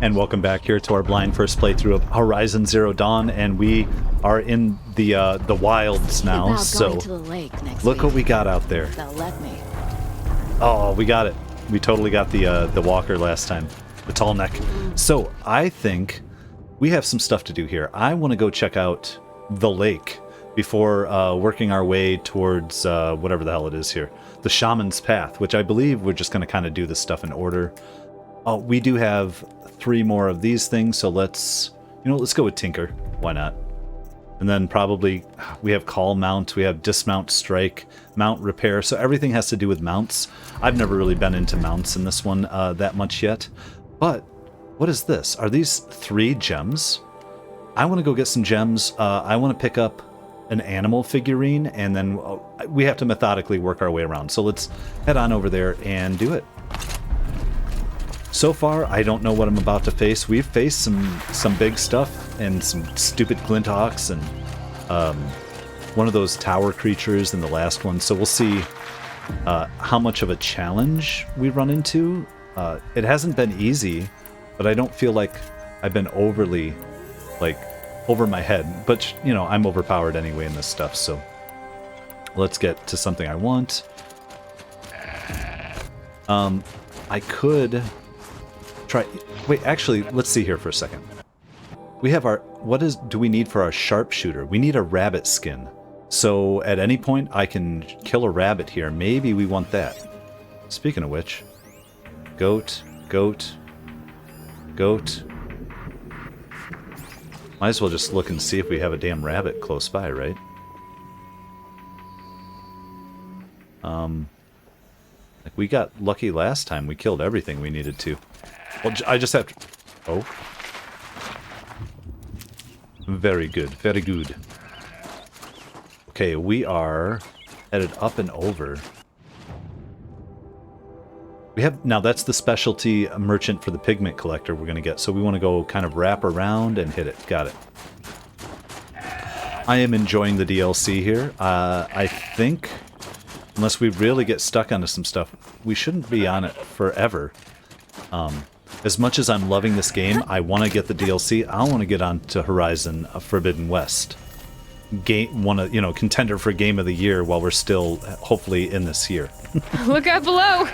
And welcome back here to our blind first playthrough of Horizon Zero Dawn, and we are in the wilds now. So to the lake next look week. what we got out there. They'll let me. Oh, we got it. We totally got the walker last time, the tall neck. So I think we have some stuff to do here. I want to go check out the lake before working our way towards whatever the hell it is here, the Shaman's Path, which I believe we're just going to kind of do this stuff in order. Oh, we do have 3 more of these things, so let's go with Tinker. Why not? And then probably we have Call Mount, we have Dismount Strike, Mount Repair, so everything has to do with mounts. I've never really been into mounts in this one that much yet. But what is this? Are these 3 gems? I want to go get some gems. I want to pick up an animal figurine, and then we have to methodically work our way around. So let's head on over there and do it. So far, I don't know what I'm about to face. We've faced some big stuff and some stupid Glinthawks and one of those tower creatures in the last one. So we'll see how much of a challenge we run into. It hasn't been easy, but I don't feel like I've been overly, over my head. But, I'm overpowered anyway in this stuff, so let's get to something I want. I could try... Wait, actually, let's see here for a second. We have our... What do we need for our sharpshooter? We need a rabbit skin. So at any point, I can kill a rabbit here. Maybe we want that. Speaking of which... Goat. Might as well just look and see if we have a damn rabbit close by, right? Like we got lucky last time. We killed everything we needed to. Well, I just have to... Oh. Very good, very good. Okay, we are headed up and over. We have... Now, that's the specialty merchant for the pigment collector we're going to get. So we want to go kind of wrap around and hit it. Got it. I am enjoying the DLC here. I think... Unless we really get stuck onto some stuff, we shouldn't be on it forever. As much as I'm loving this game, I want to get the DLC. I want to get on to Horizon Forbidden West. Contender for Game of the Year while we're still, hopefully, in this year. Look out below!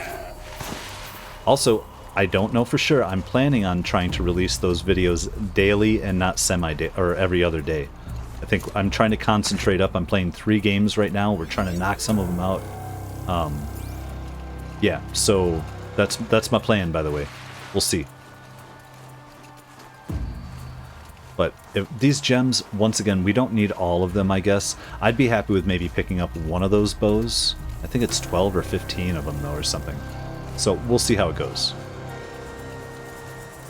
Also, I don't know for sure. I'm planning on trying to release those videos daily and not semi-day or every other day. I think I'm trying to concentrate up. I'm playing 3 games right now. We're trying to knock some of them out. Yeah, so that's my plan, by the way. We'll see. But if these gems, once again, we don't need all of them, I guess. I'd be happy with maybe picking up one of those bows. I think it's 12 or 15 of them, though, or something. So we'll see how it goes.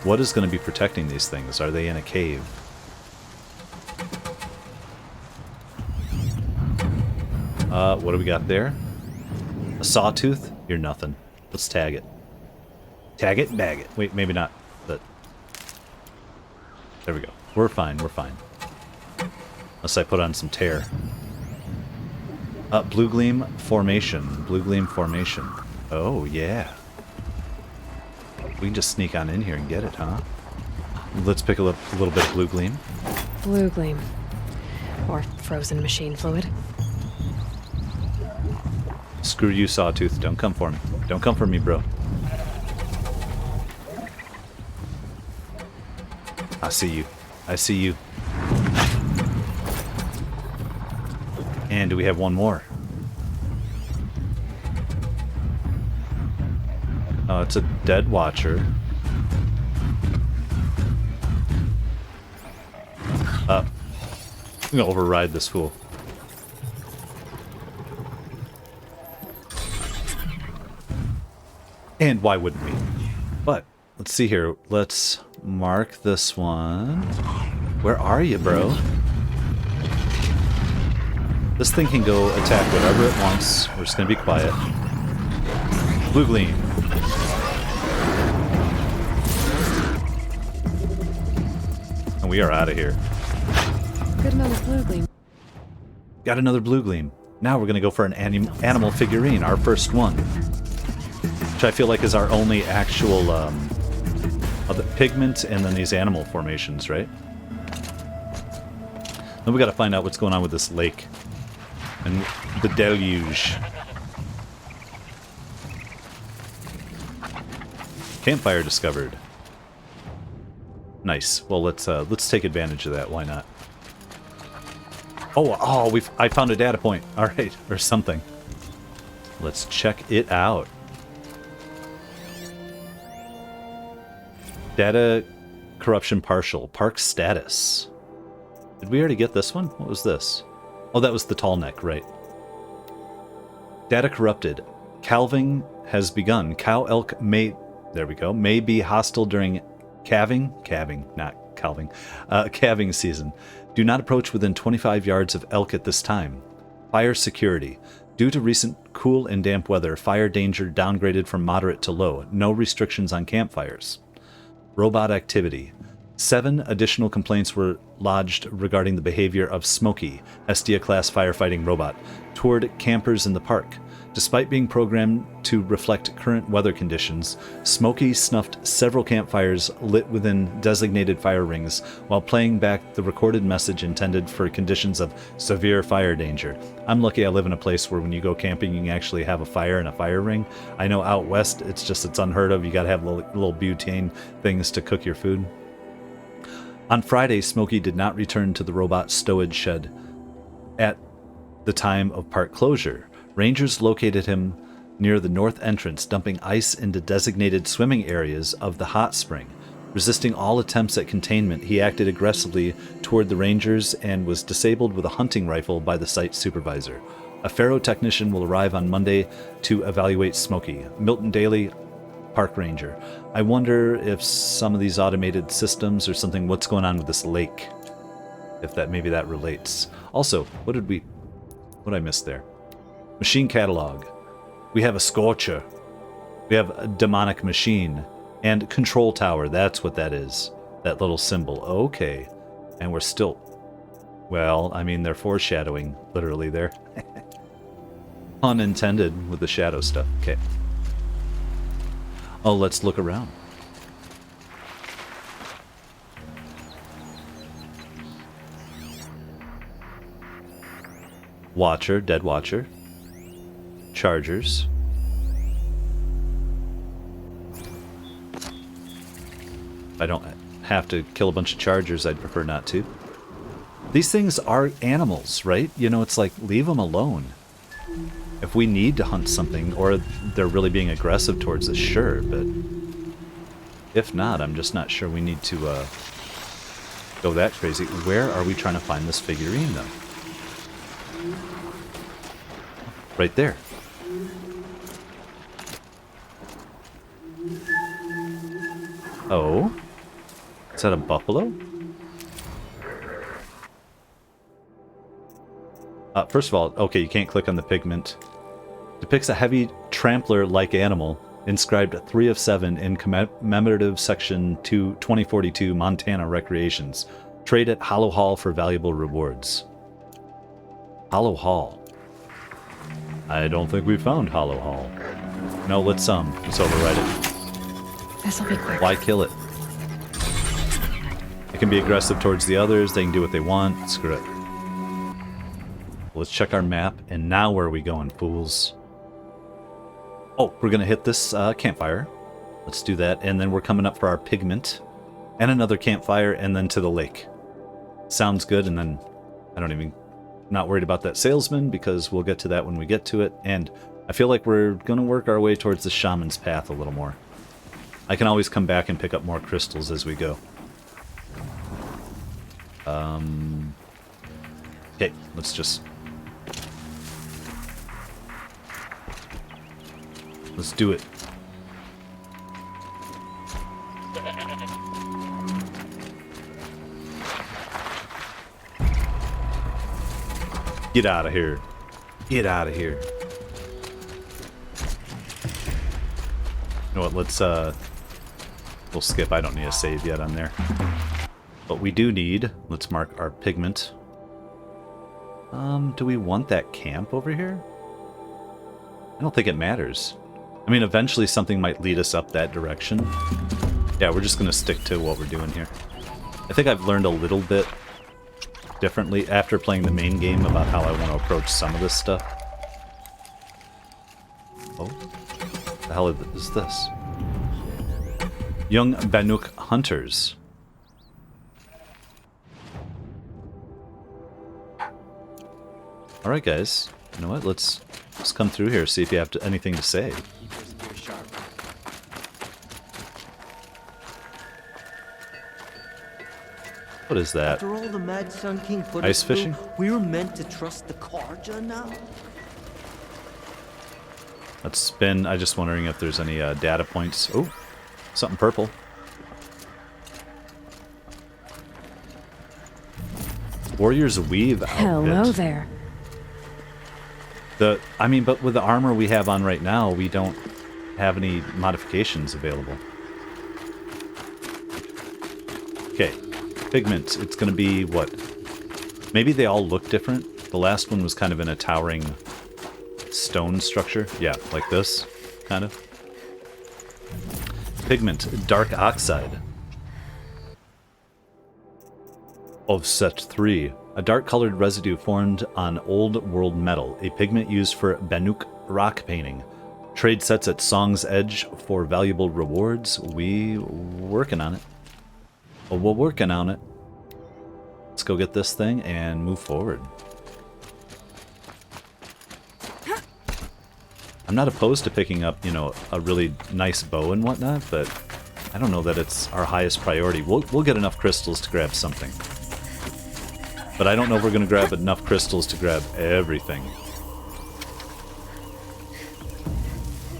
What is going to be protecting these things? Are they in a cave? What do we got there? A sawtooth? You're nothing. Let's tag it. Tag it, bag it. Wait, maybe not. But there we go. We're fine, we're fine. Unless I put on some tear. Blue Gleam Formation. Blue Gleam Formation. Oh, yeah. We can just sneak on in here and get it, huh? Let's pick a little bit of Blue Gleam. Blue gleam. Or frozen machine fluid. Screw you, Sawtooth. Don't come for me. Don't come for me, bro. I see you. I see you. And do we have one more? Oh, it's a dead watcher. I'm gonna override this fool. And why wouldn't we? But, let's see here. Let's mark this one. Where are you, bro? This thing can go attack whatever it wants. We're just gonna be quiet. Blue Gleam. And we are out of here. Good amount of blue gleam. Got another Blue Gleam. Now we're gonna go for an animal figurine, our first one. Which I feel like is our only actual the pigment and then these animal formations, right? Then we got to find out what's going on with this lake and the deluge. Campfire discovered. Nice. Well, let's take advantage of that. Why not? Oh, I found a data point. All right, or something. Let's check it out. Data corruption partial. Park status. Did we already get this one? What was this? Oh, that was the tall neck, right. Data corrupted. Calving has begun. Cow elk may... There we go. May be hostile during calving, not calving, calving season. Do not approach within 25 yards of elk at this time. Fire security. Due to recent cool and damp weather, fire danger downgraded from moderate to low. No restrictions on campfires. Robot activity. 7 additional complaints were lodged regarding the behavior of Smokey, Estia-class firefighting robot, toward campers in the park. Despite being programmed to reflect current weather conditions, Smokey snuffed several campfires lit within designated fire rings while playing back the recorded message intended for conditions of severe fire danger. I'm lucky I live in a place where when you go camping, you can actually have a fire in a fire ring. I know out west, it's unheard of. You gotta have little butane things to cook your food. On Friday, Smokey did not return to the robot stowage shed at the time of park closure. Rangers located him near the north entrance, dumping ice into designated swimming areas of the hot spring. Resisting all attempts at containment, he acted aggressively toward the Rangers and was disabled with a hunting rifle by the site supervisor. A Faro technician will arrive on Monday to evaluate Smokey. Milton Daly, Park Ranger. I wonder if some of these automated systems or something, what's going on with this lake? If maybe that relates. Also, what did I miss there? Machine catalog. We have a Scorcher. We have a demonic machine. And control tower. That's what that is. That little symbol. Okay. And we're still... Well, I mean, they're foreshadowing literally there. Unintended with the shadow stuff. Okay. Oh, let's look around. Watcher, dead watcher. Chargers. If I don't have to kill a bunch of chargers, I'd prefer not to. These things are animals, right? You know, it's like, leave them alone. If we need to hunt something, or they're really being aggressive towards us, sure, but if not, I'm just not sure we need to go that crazy. Where are we trying to find this figurine, though? Right there. Oh? Is that a buffalo? First of all, okay, you can't click on the pigment. Depicts a heavy trampler-like animal, inscribed 3 of 7 in commemorative section 2042 Montana Recreations. Trade at Hollow Hall for valuable rewards. Hollow Hall. I don't think we found Hollow Hall. No, let's override it. This'll be quick. Why kill it? It can be aggressive towards the others. They can do what they want. Screw it. Let's check our map. And now where are we going, fools? Oh, we're going to hit this campfire. Let's do that. And then we're coming up for our pigment. And another campfire. And then to the lake. Sounds good. And then not worried about that salesman, because we'll get to that when we get to it. And I feel like we're going to work our way towards the shaman's path a little more. I can always come back and pick up more crystals as we go. Okay, let's do it. Get out of here. Get out of here. You know what, we'll skip. I don't need a save yet on there. But we do need, let's mark our pigment. Do we want that camp over here? I don't think it matters. I mean, eventually something might lead us up that direction. Yeah, we're just going to stick to what we're doing here. I think I've learned a little bit differently after playing the main game about how I want to approach some of this stuff. Oh, the hell is this? Young Banuk hunters. All right, guys. You know what? Let's come through here, see if you have anything to say. What is that? After all the Mad Sun King put Ice us through, fishing? we were meant to trust the Karja now? Let's spin. I'm just wondering if there's any data points. Oh, something purple. Warrior's Weave outfit. Hello there. I mean, but with the armor we have on right now, we don't have any modifications available. Okay, pigment. It's going to be what? Maybe they all look different. The last one was kind of in a towering stone structure. Yeah, like this, kind of. Pigment, dark oxide. Of set 3. A dark-colored residue formed on old world metal. A pigment used for Banuk rock painting. Trade sets at Song's Edge for valuable rewards. We working on it. Well, we're working on it. Let's go get this thing and move forward. I'm not opposed to picking up, you know, a really nice bow and whatnot, but I don't know that it's our highest priority. We'll get enough crystals to grab something. But I don't know if we're going to grab enough crystals to grab everything.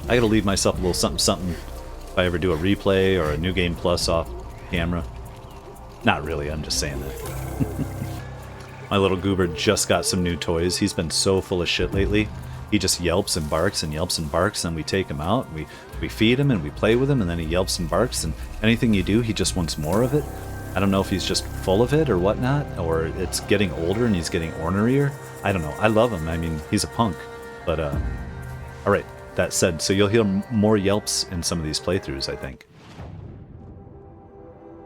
I gotta leave myself a little something if I ever do a replay or a New Game Plus off camera. Not really, I'm just saying that. My little goober just got some new toys. He's been so full of shit lately. He just yelps and barks and yelps and barks, and we take him out, and we feed him and we play with him, and then he yelps and barks, and anything you do, he just wants more of it. I don't know if he's just full of it or whatnot, or it's getting older and he's getting ornerier. I don't know. I love him. I mean, he's a punk. But, alright, that said, so you'll hear more yelps in some of these playthroughs, I think.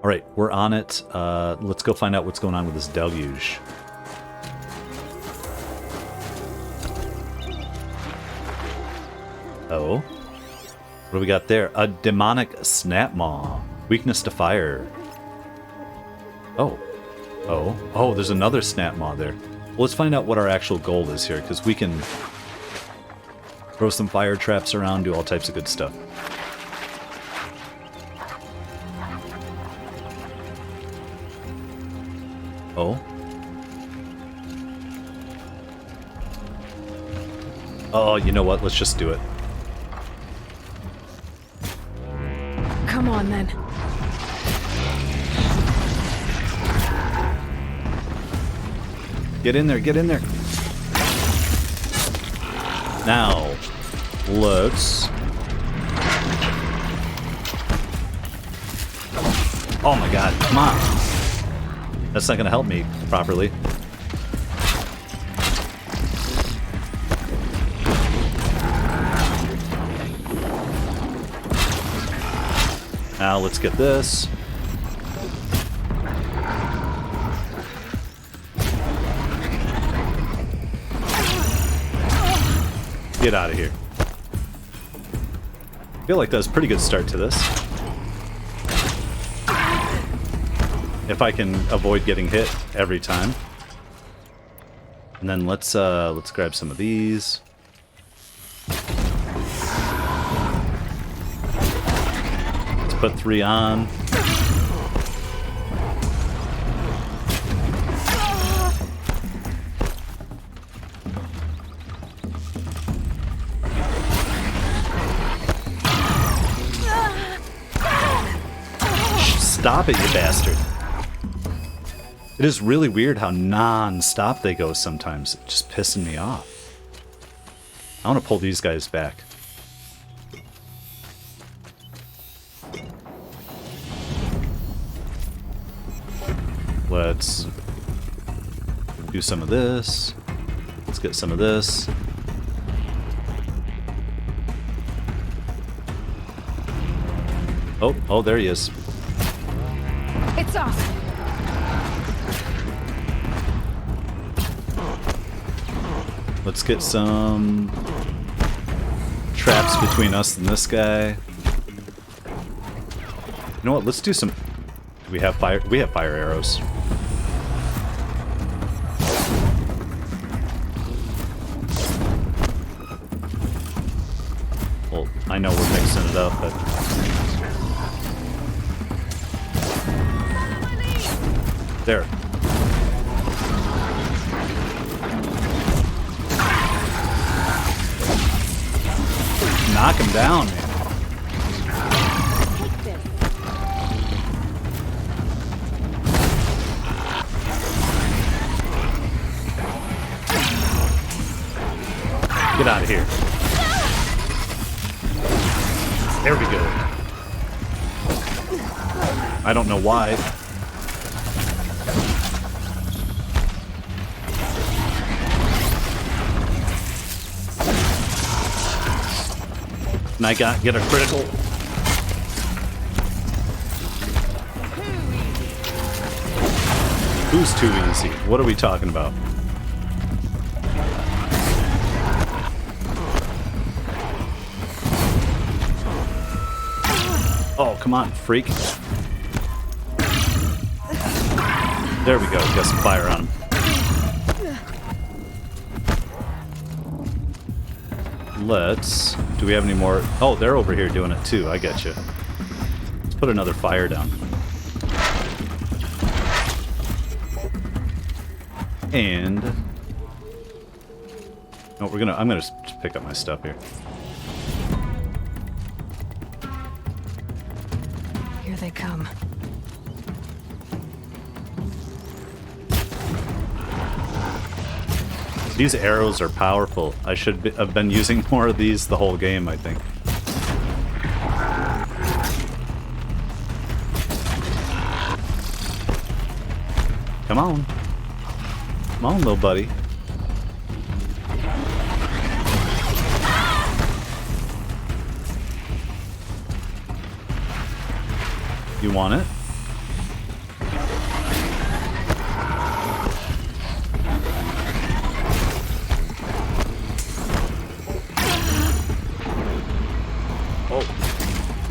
Alright, we're on it. Let's go find out what's going on with this deluge. Oh. What do we got there? A demonic snapmaw. Weakness to fire. Oh, there's another snapmaw there. Well, let's find out what our actual goal is here, because we can throw some fire traps around, do all types of good stuff. Oh. Oh, you know what? Let's just do it. Come on, then. Get in there, get in there. Now, let's... Oh my god, come on. That's not gonna help me properly. Now let's get this. Get out of here. I feel like that was a pretty good start to this. If I can avoid getting hit every time. And then let's grab some of these. Let's put 3 on. Stop it, you bastard. It is really weird how non-stop they go sometimes. It's just pissing me off. I want to pull these guys back. Let's do some of this. Let's get some of this. Oh, there he is. Lights off. Let's get some traps between us and this guy. You know what? Let's do some... Do we have fire? We have fire arrows. Well, I know we're mixing it up, but... There. Knock him down, man. Get out of here. There we go. I don't know why. And I get a critical. Who's too easy? What are we talking about? Oh, come on, freak. There we go. Got some fire on him. Let's... Do we have any more? Oh, they're over here doing it too. I get you. Let's put another fire down. And... No, I'm gonna just pick up my stuff here. Here they come. These arrows are powerful. I should have been using more of these the whole game, I think. Come on. Come on, little buddy. You want it?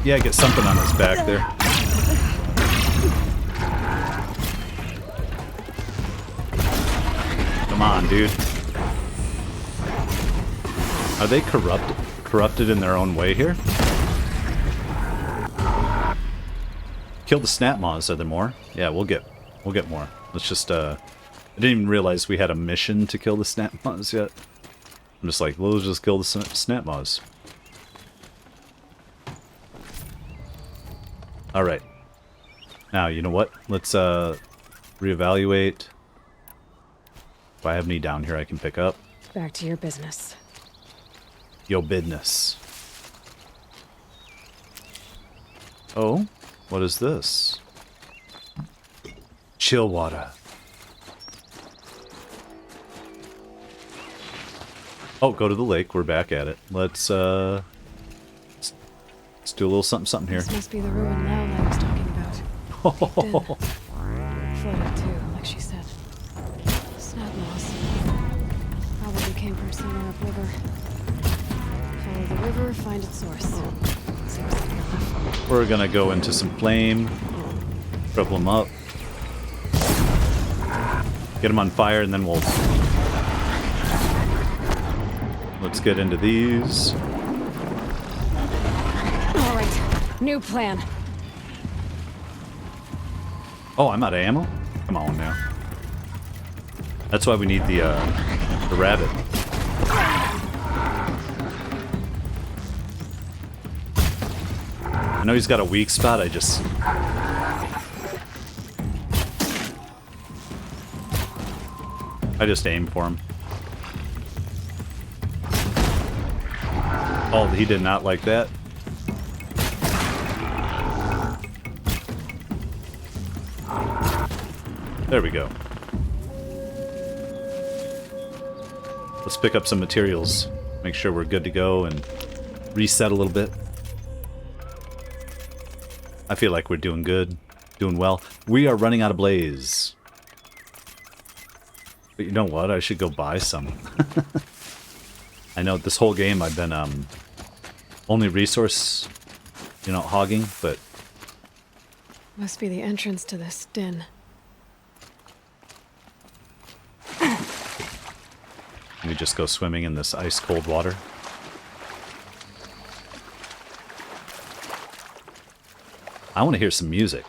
Yeah, get something on his back there. Come on, dude. Are they corrupted in their own way here? Kill the snap maws. Are there more? Yeah, we'll get more. Let's just I didn't even realize we had a mission to kill the snap maws yet. I'm just like, well, let's just kill the snap maws. Alright. Now, you know what? Let's reevaluate. If I have any down here I can pick up. Back to your business. Yo business. Oh? What is this? Chill water. Oh, go to the lake. We're back at it. Let's do a little something here. This must be the ruin Laulai was talking about. Flooded too, like she said. Snap moss. Probably came from somewhere upriver. Follow the river, find its source. Seems like enough. We're gonna go into some flame. Trouble them up. Get them on fire, and then we'll... Let's get into these. New plan. Oh, I'm out of ammo? Come on now. That's why we need the rabbit. I know he's got a weak spot, I just... aim for him. Oh, he did not like that. There we go. Let's pick up some materials. Make sure we're good to go and reset a little bit. I feel like we're doing good. Doing well. We are running out of blaze. But you know what? I should go buy some. I know this whole game I've been only resource, hogging, but... Must be the entrance to this den. We just go swimming in this ice-cold water. I want to hear some music.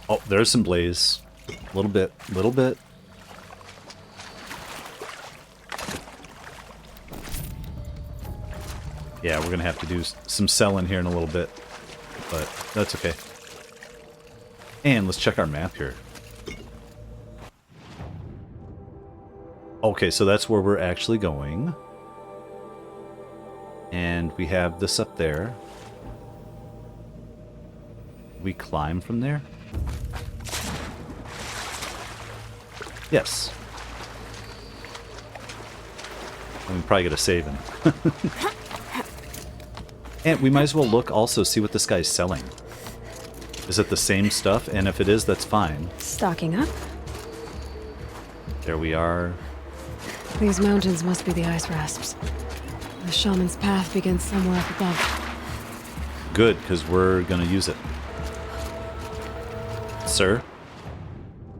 Oh, there's some blaze. A little bit, little bit. Yeah, we're going to have to do some selling here in a little bit. But that's okay. And let's check our map here. Okay, so that's where we're actually going. And we have this up there. We climb from there? Yes. And we probably get a saving. And we might as well look also, see what this guy's selling. Is it the same stuff? And if it is, that's fine. Stocking up? There we are. These mountains must be the ice rasps. The shaman's path begins somewhere up above. Good, because we're going to use it. Sir?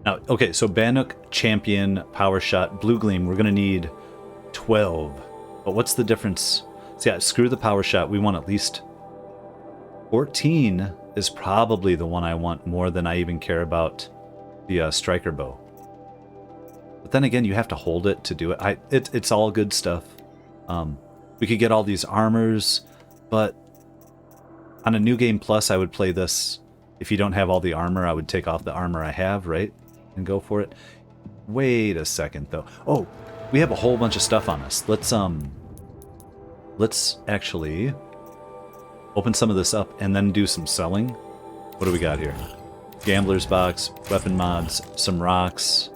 Now, okay, so Bannock, Champion, Power Shot, Blue Gleam, we're going to need 12. But what's the difference? So yeah, screw the Power Shot. We want at least 14 is probably the one I want more than I even care about the Striker Bow. But then again, you have to hold it to do it. It's all good stuff. We could get all these armors, but on a New Game Plus, I would play this. If you don't have all the armor, I would take off the armor I have, right? And go for it. Wait a second, though. Oh, we have a whole bunch of stuff on us. Let's actually open some of this up and then do some selling. What do we got here? Gambler's box, weapon mods, some rocks,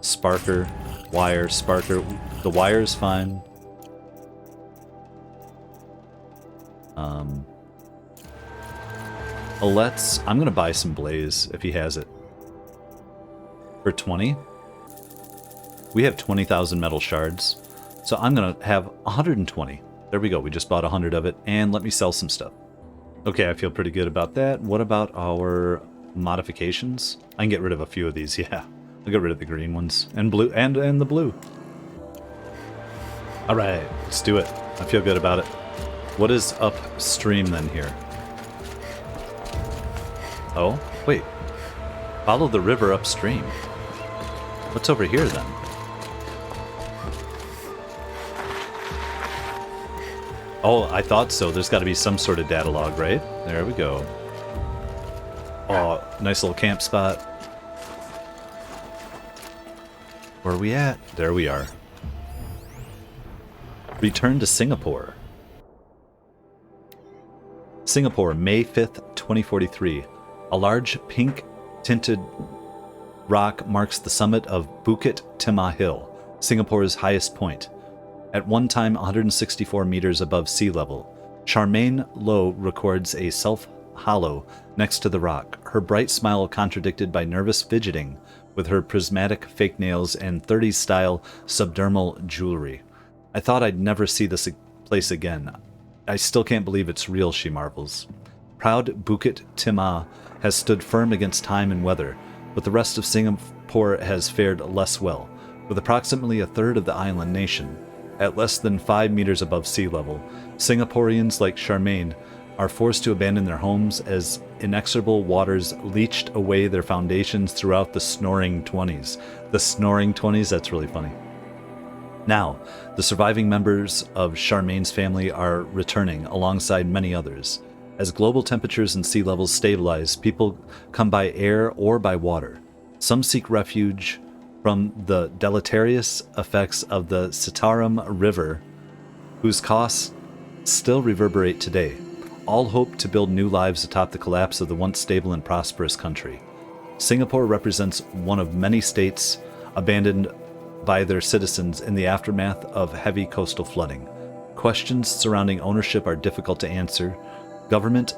sparker, wire, sparker. The wire is fine. I'm gonna buy some blaze if he has it. For 20. We have 20,000 metal shards. So I'm gonna have 120. There we go, we just bought 100 of it, and let me sell some stuff. Okay, I feel pretty good about that. What about our modifications? I can get rid of a few of these, yeah. I'll get rid of the green ones. And blue, and the blue. Alright, let's do it. I feel good about it. What is upstream then here? Oh, wait. Follow the river upstream. What's over here then? Oh, I thought so. There's got to be some sort of data log, right? There we go. Oh, nice little camp spot. Where are we at? There we are. Return to Singapore. Singapore, May 5th, 2043. A large pink-tinted rock marks the summit of Bukit Timah Hill, Singapore's highest point. At one time 164 meters above sea level, Charmaine Lowe records a self-hollow next to the rock, her bright smile contradicted by nervous fidgeting with her prismatic fake nails and 30s-style subdermal jewelry. I thought I'd never see this place again. I still can't believe it's real, she marvels. Proud Bukit Timah has stood firm against time and weather, but the rest of Singapore has fared less well, with approximately a third of the island nation at less than 5 meters above sea level. Singaporeans like Charmaine are forced to abandon their homes as inexorable waters leached away their foundations throughout the snoring 20s. The snoring 20s? That's really funny. Now, the surviving members of Charmaine's family are returning alongside many others. As global temperatures and sea levels stabilize, people come by air or by water. Some seek refuge from the deleterious effects of the Sitaram River, whose costs still reverberate today. All hope to build new lives atop the collapse of the once stable and prosperous country. Singapore represents one of many states abandoned by their citizens in the aftermath of heavy coastal flooding. Questions surrounding ownership are difficult to answer. Government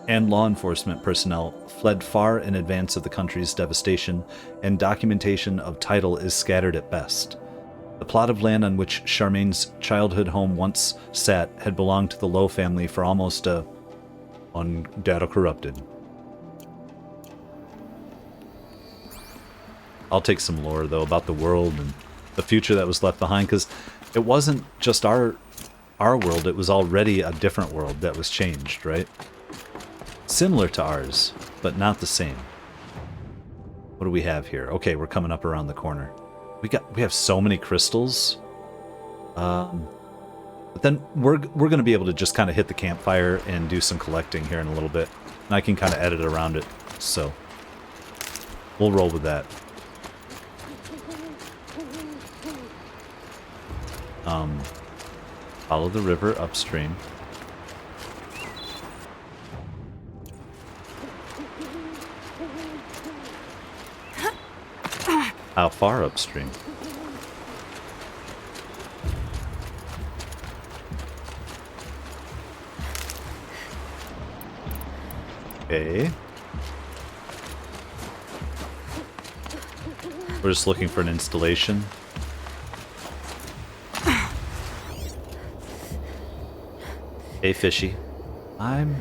and law enforcement personnel fled far in advance of the country's devastation, and documentation of title is scattered at best. The plot of land on which Charmaine's childhood home once sat had belonged to the Lowe family for almost data corrupted. I'll take some lore, though, about the world and the future that was left behind, because it wasn't just our world, it was already a different world that was changed, right? Similar to ours, but not the same. What do we have here? Okay, we're coming up around the corner. We have so many crystals. But then we're going to be able to just kind of hit the campfire and do some collecting here in a little bit. And I can kind of edit around it, so we'll roll with that. Follow the river upstream. How far upstream? Okay. We're just looking for an installation. Hey, fishy. I'm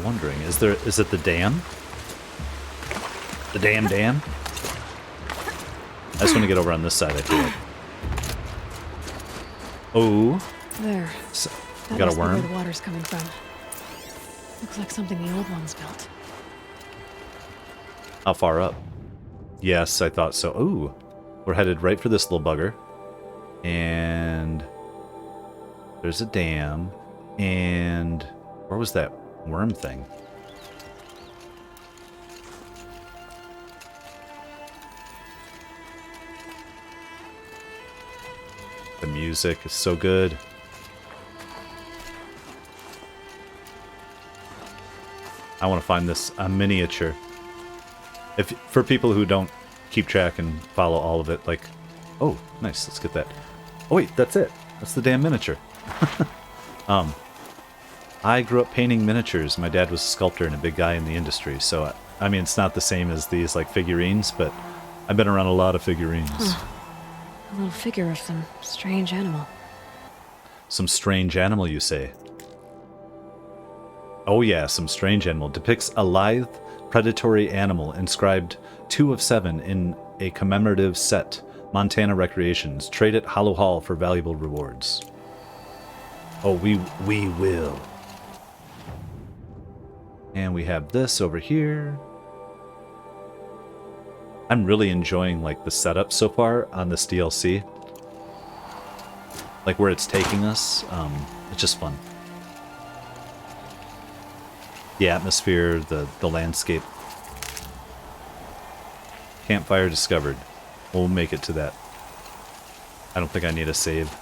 wondering, is it the dam? The dam? I just want to get over on this side, I feel like. Oh. There. So, we That got must a be worm. where the water's coming from. Looks like something the old ones built. How far up? Yes, I thought so. Ooh. We're headed right for this little bugger. And there's a dam. And where was that worm thing? The music is so good. I want to find this a miniature. If for people who don't keep track and follow all of it, like, oh, nice, let's get that. Oh wait, that's it. That's the damn miniature. I grew up painting miniatures. My dad was a sculptor and a big guy in the industry, so I mean, it's not the same as these like figurines, but I've been around a lot of figurines. Huh. A little figure of some strange animal. Some strange animal, you say? Oh yeah, some strange animal. Depicts a lithe, predatory animal inscribed 2 of 7 in a commemorative set. Montana Recreations. Trade at Hollow Hall for valuable rewards. Oh, we will. And we have this over here. I'm really enjoying like the setup so far on this DLC. Like where it's taking us. It's just fun. The atmosphere, the landscape. Campfire discovered. We'll make it to that. I don't think I need a save.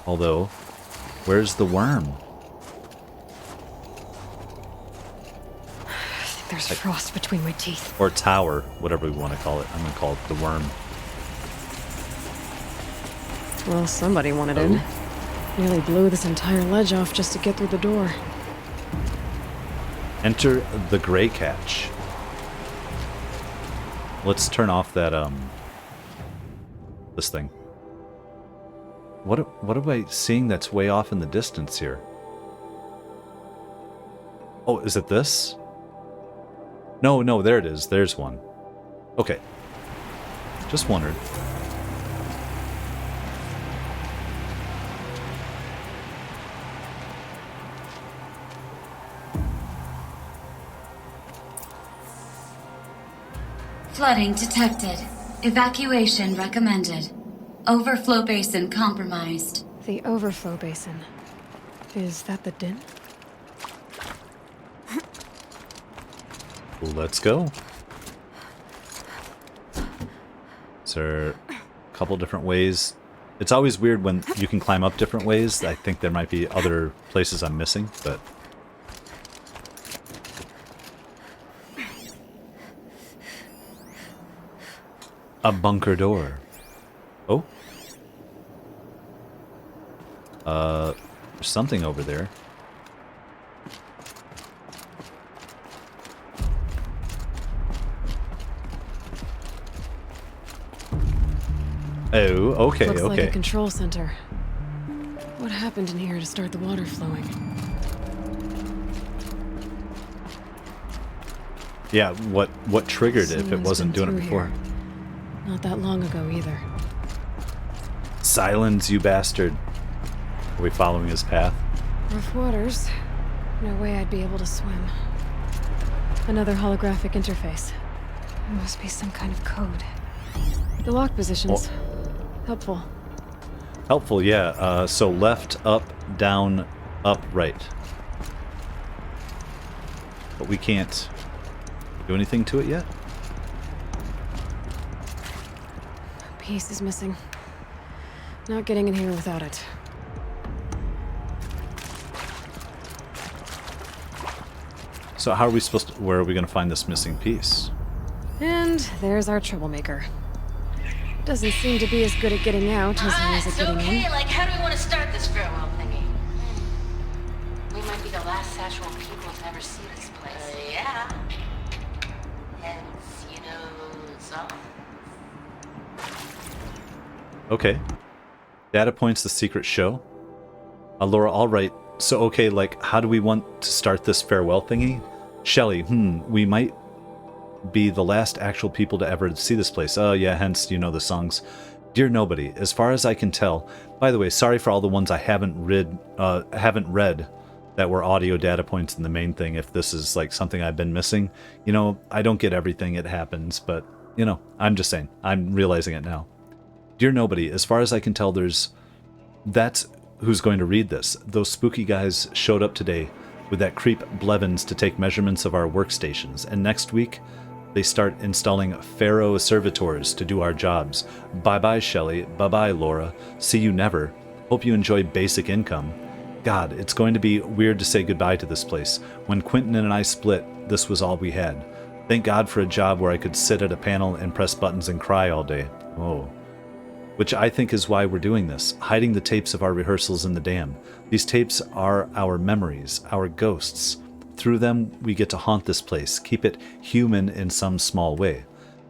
Although, where's the worm? I think there's frost between my teeth. Or tower, whatever we want to call it. I'm going to call it the worm. Well, somebody wanted in. Nearly blew this entire ledge off just to get through the door. Enter the Greycatch. Let's turn off that, this thing. What am I seeing that's way off in the distance here? Oh, is it this? No, there it is. There's one. Okay. Just wondered. Flooding detected. Evacuation recommended. Overflow basin compromised. The overflow basin. Is that the din? Let's go. Is there a couple different ways? It's always weird when you can climb up different ways. I think there might be other places I'm missing, but... A bunker door. Oh. There's something over there. Oh, okay, Looks okay. like a control center. What happened in here to start the water flowing? Yeah, what triggered it if it Someone's wasn't been doing it through before? here. Not that long ago either. Silence, you bastard. Are we following his path? Rough waters. No way I'd be able to swim. Another holographic interface. There must be some kind of code. The lock positions. Helpful. Helpful, yeah. So left, up, down, up, right. But we can't do anything to it yet? A piece is missing. Not getting in here without it. So how are we supposed to... Where are we going to find this missing piece? And there's our troublemaker. Doesn't seem to be as good at getting out as he is at getting in. Like, how do we want to start this farewell thingy? We might be the last actual people to ever see this place. Yeah. Hence, you know, so. Okay. Data points the secret show. Laura, all right. So, okay, like, how do we want to start this farewell thingy? Shelly, we might be the last actual people to ever see this place. Oh, yeah, hence, you know the songs. Dear Nobody, as far as I can tell... By the way, sorry for all the ones I haven't read that were audio data points in the main thing, if this is, like, something I've been missing. You know, I don't get everything, it happens, but, you know, I'm just saying. I'm realizing it now. Dear Nobody, as far as I can tell, that's who's going to read this. Those spooky guys showed up today with that creep Blevins to take measurements of our workstations, and next week they start installing Pharaoh servitors to do our jobs. Bye-bye, Shelly. Bye-bye, Laura. See you never. Hope you enjoy basic income. God, it's going to be weird to say goodbye to this place. When Quentin and I split, this was all we had. Thank God for a job where I could sit at a panel and press buttons and cry all day. Oh. Which I think is why we're doing this, hiding the tapes of our rehearsals in the dam. These tapes are our memories, our ghosts. Through them, we get to haunt this place, keep it human in some small way.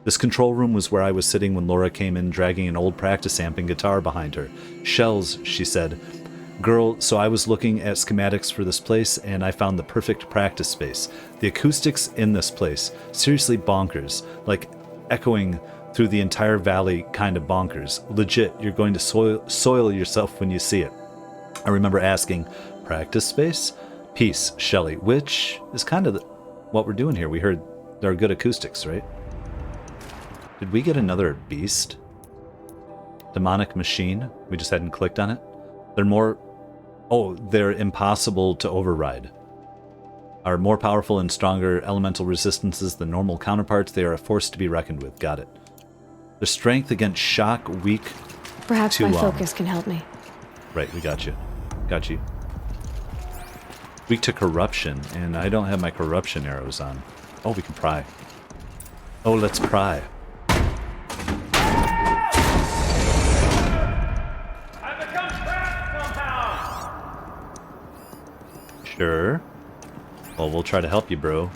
This control room was where I was sitting when Laura came in dragging an old practice amp and guitar behind her. Shells, she said. Girl, so I was looking at schematics for this place and I found the perfect practice space. The acoustics in this place, seriously bonkers, like echoing through the entire valley, kind of bonkers. Legit, you're going to soil yourself when you see it. I remember asking, practice space? Peace, Shelly, which is kind of what we're doing here. We heard there are good acoustics, right? Did we get another beast? Demonic machine? We just hadn't clicked on it? They're more... Oh, they're impossible to override. Are more powerful and stronger elemental resistances than normal counterparts. They are a force to be reckoned with. Got it. Their strength against shock, weak. Perhaps my focus can help me. Right, we got you. Got you. Weak to corruption, and I don't have my corruption arrows on. Oh, we can pry. Oh, let's pry. I've become trapped somehow. Sure. Well, we'll try to help you, bro.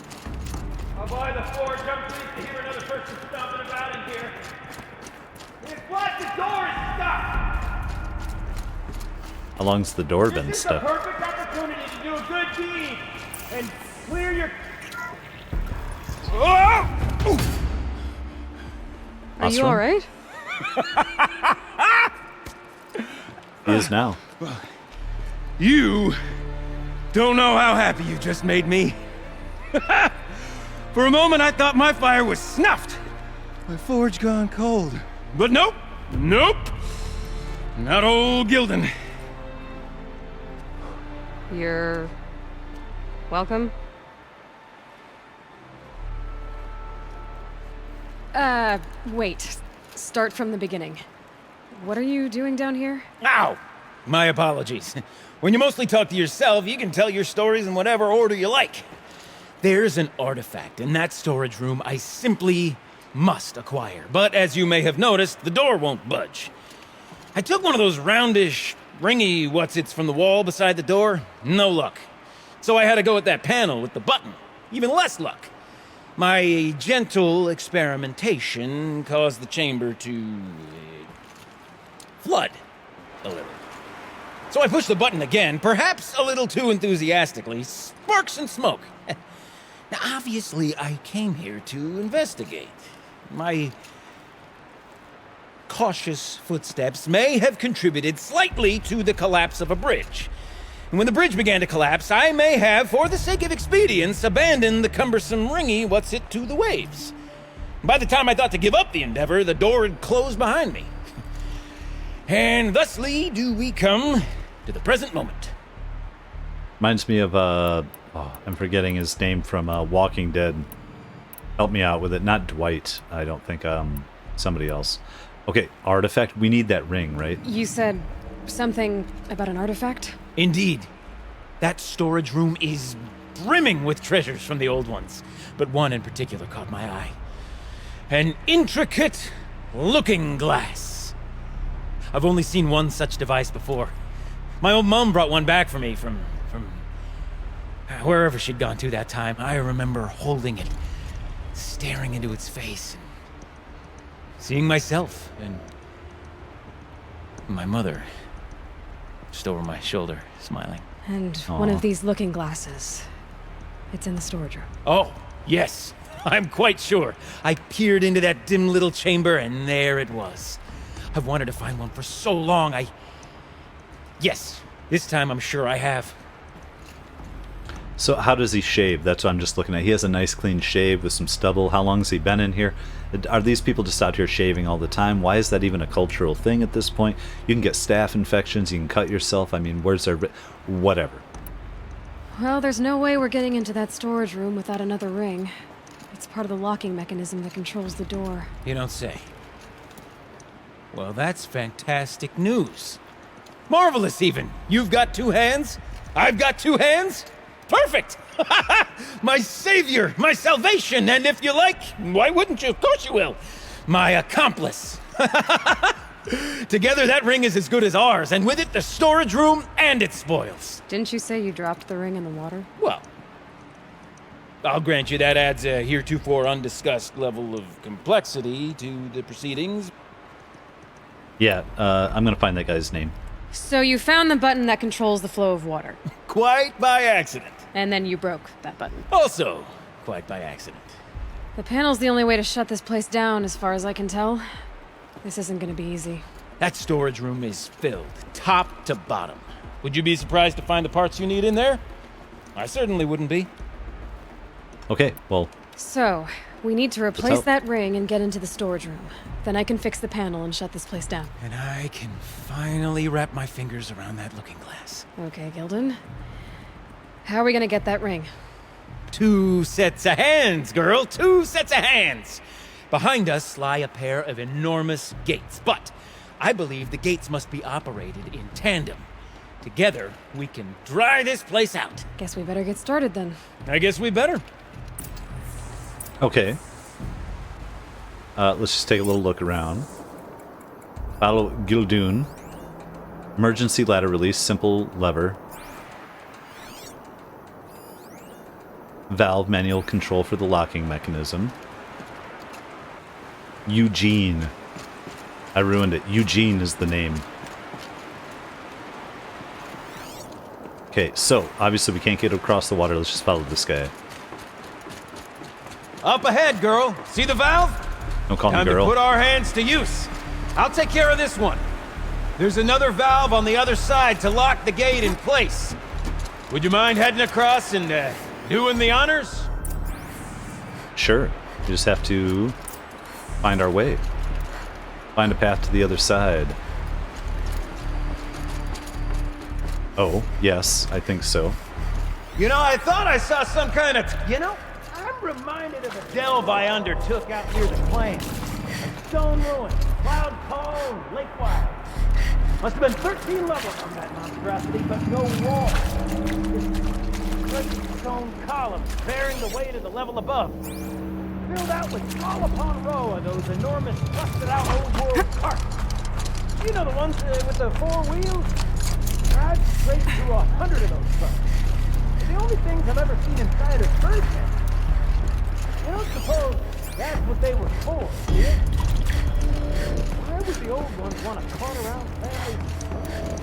I'll buy the floor jump please to hear another person stomping about in here. It's what the door is stuck. How long's the door been This is stuck? the perfect opportunity to do a good deed and clear your... Oh! Are you alright? He is now. You don't know how happy you just made me. For a moment, I thought my fire was snuffed. My forge gone cold. But nope. Nope. Not old Gildun. You're... welcome? Wait. Start from the beginning. What are you doing down here? Ow! My apologies. When you mostly talk to yourself, you can tell your stories in whatever order you like. There's an artifact in that storage room I simply must acquire. But as you may have noticed, the door won't budge. I took one of those roundish, ringy what's-its from the wall beside the door. No luck. So I had to go with that panel with the button. Even less luck. My gentle experimentation caused the chamber to flood a little. So I pushed the button again, perhaps a little too enthusiastically. Sparks and smoke. Now, obviously, I came here to investigate. My cautious footsteps may have contributed slightly to the collapse of a bridge. And when the bridge began to collapse, I may have, for the sake of expedience, abandoned the cumbersome ringy what's-it to the waves. By the time I thought to give up the endeavor, the door had closed behind me. And thusly do we come to the present moment. Reminds me of, I'm forgetting his name from Walking Dead. Help me out with it. Not Dwight, I don't think, somebody else. Okay, artifact. We need that ring, right? You said something about an artifact? Indeed. That storage room is brimming with treasures from the old ones, but one in particular caught my eye. An intricate looking glass. I've only seen one such device before. My old mum brought one back for me from wherever she'd gone to that time. I remember holding it, staring into its face, and seeing myself and my mother just over my shoulder, smiling. And one of these looking glasses. It's in the storage room. Oh, yes. I'm quite sure. I peered into that dim little chamber, and there it was. I've wanted to find one for so long. Yes, this time I'm sure I have. So how does he shave? That's what I'm just looking at. He has a nice clean shave with some stubble. How long has he been in here? Are these people just out here shaving all the time? Why is that even a cultural thing at this point? You can get staph infections. You can cut yourself. I mean, where's their... Whatever. Well, there's no way we're getting into that storage room without another ring. It's part of the locking mechanism that controls the door. You don't say. Well, that's fantastic news. Marvelous, even. You've got two hands. I've got two hands. Perfect! My savior, my salvation, and if you like, why wouldn't you? Of course you will. My accomplice. Together, that ring is as good as ours, and with it, the storage room and its spoils. Didn't you say you dropped the ring in the water? Well, I'll grant you that adds a heretofore undiscussed level of complexity to the proceedings. Yeah, I'm gonna find that guy's name. So you found the button that controls the flow of water. Quite by accident. And then you broke that button. Also, quite by accident. The panel's the only way to shut this place down, as far as I can tell. This isn't gonna be easy. That storage room is filled, top to bottom. Would you be surprised to find the parts you need in there? I certainly wouldn't be. Okay, well... So, we need to replace hope. that ring and get into the storage room. Then I can fix the panel and shut this place down. And I can finally wrap my fingers around that looking glass. Okay, Gildun. How are we gonna get that ring? 2 sets of hands, girl. 2 sets of hands. Behind us lie a pair of enormous gates, but I believe the gates must be operated in tandem. Together, we can dry this place out. Guess we better get started then. I guess we better. Okay. Let's just take a little look around. Follow Gildun. Emergency ladder release, simple lever. Valve manual control for the locking mechanism. Eugene. I ruined it. Eugene is the name. Okay, so obviously we can't get across the water. Let's just follow this guy. Up ahead, girl. See the valve? Don't call me Time girl. to put our hands to use. I'll take care of this one. There's another valve on the other side to lock the gate in place. Would you mind heading across and doing the honors? Sure. We just have to find our way. Find a path to the other side. Oh, yes, I think so. You know, I thought I saw some kind of... I'm reminded of a delve I undertook out near the plain. A stone ruin, cloud cone, lake wild. Must have been 13 levels on that monstrosity, but no wall. Just great stone columns bearing the way to the level above. filled out with row upon row of those enormous rusted-out old-world carts. You know the ones with the 4 wheels? I've raced through 100 of those trucks. The only things I've ever seen inside are bird nests. You don't suppose that's what they were for, do you? Why would the old ones want to cart around families?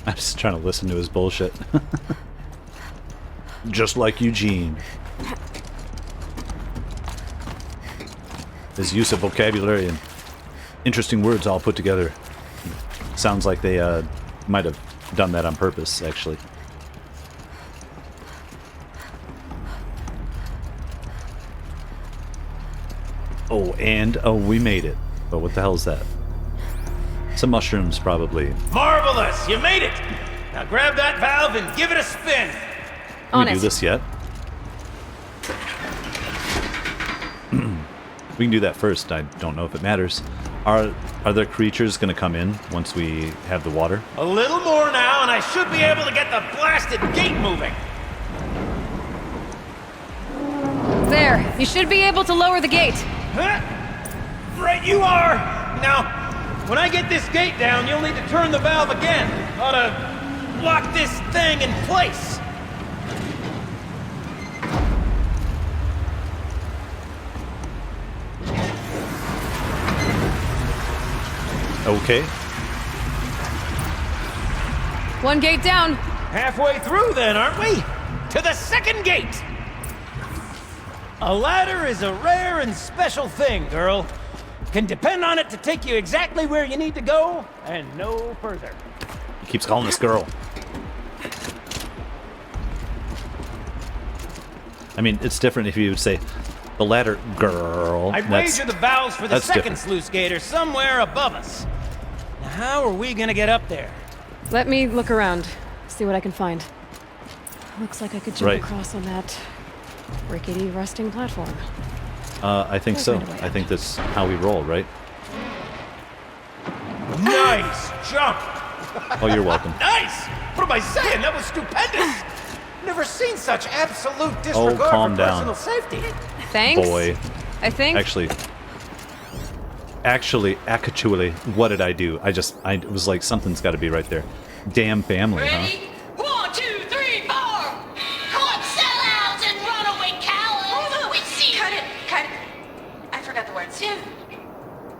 I'm just trying to listen to his bullshit. Just like Eugene. His use of vocabulary and interesting words all put together. Sounds like they might have done that on purpose, actually. Oh, we made it. But what the hell is that? Some mushrooms, probably. Marvelous! You made it! Now grab that valve and give it a spin! Can we do this yet? We can do that first. I don't know if it matters. Are there creatures going to come in once we have the water? A little more now, and I should be able to get the blasted gate moving! There. You should be able to lower the gate. Huh? Right you are! Now, when I get this gate down, you'll need to turn the valve again. Ought to lock this thing in place. Okay. One gate down. Halfway through then, aren't we? To the second gate! A ladder is a rare and special thing, girl. Can depend on it to take you exactly where you need to go, and no further. He keeps calling this girl. I mean, it's different if you would say, the ladder girl. I'd wager the valves for the second sluice gate are somewhere above us. Now, how are we gonna get up there? Let me look around. See what I can find. Looks like I could jump across on that rickety rusting platform. I think so. I think that's how we roll, right? Nice jump! Oh, you're welcome. Nice! What am I saying? That was stupendous! Never seen such absolute disregard calm for down. personal safety. Thanks. Boy. I think. Actually, what did I do? It was like, something's got to be right there. Damn family, huh? Ready? 1, 2, 3, 4! Caught sellouts and runaway cowards! We see... Cut it! I forgot the words.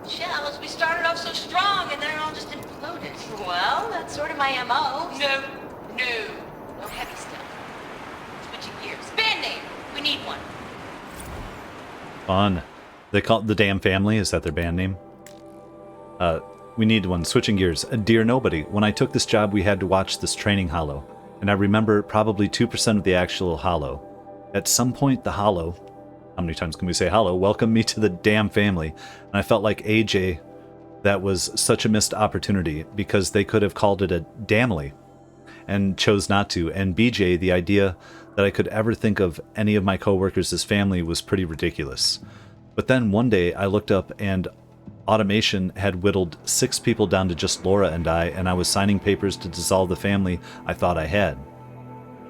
Shells, we started off so strong and then it all just imploded. Well, that's sort of my M.O. No heavy stuff. Switching gears. Band name! We need one. Fun. They call it the Damn Family. Is that their band name? We need one. Switching gears. Dear Nobody, when I took this job, we had to watch this training hollow. And I remember probably 2% of the actual hollow. At some point, the hollow... How many times can we say hollow? Welcomed me to the Damn Family. And I felt like AJ, that was such a missed opportunity because they could have called it a Damly and chose not to. And BJ, the idea that I could ever think of any of my coworkers as family was pretty ridiculous. But then one day I looked up and automation had whittled 6 people down to just Laura and I was signing papers to dissolve the family I thought I had.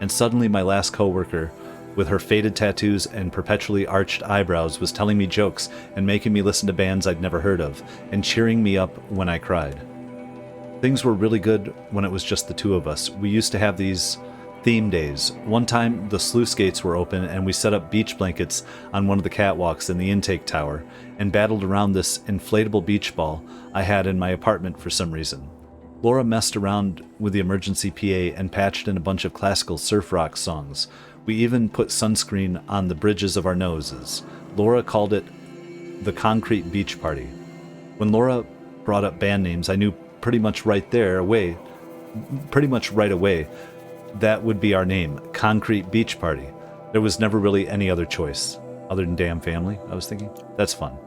And suddenly my last coworker, with her faded tattoos and perpetually arched eyebrows, was telling me jokes and making me listen to bands I'd never heard of, and cheering me up when I cried. Things were really good when it was just the two of us. We used to have these theme days. One time, the sluice gates were open and we set up beach blankets on one of the catwalks in the intake tower and battled around this inflatable beach ball I had in my apartment for some reason. Laura messed around with the emergency PA and patched in a bunch of classical surf rock songs. We even put sunscreen on the bridges of our noses. Laura called it the Concrete Beach Party. When Laura brought up band names, I knew pretty much right away that would be our name, Concrete Beach Party. There was never really any other choice, other than Damn Family, I was thinking. That's fun.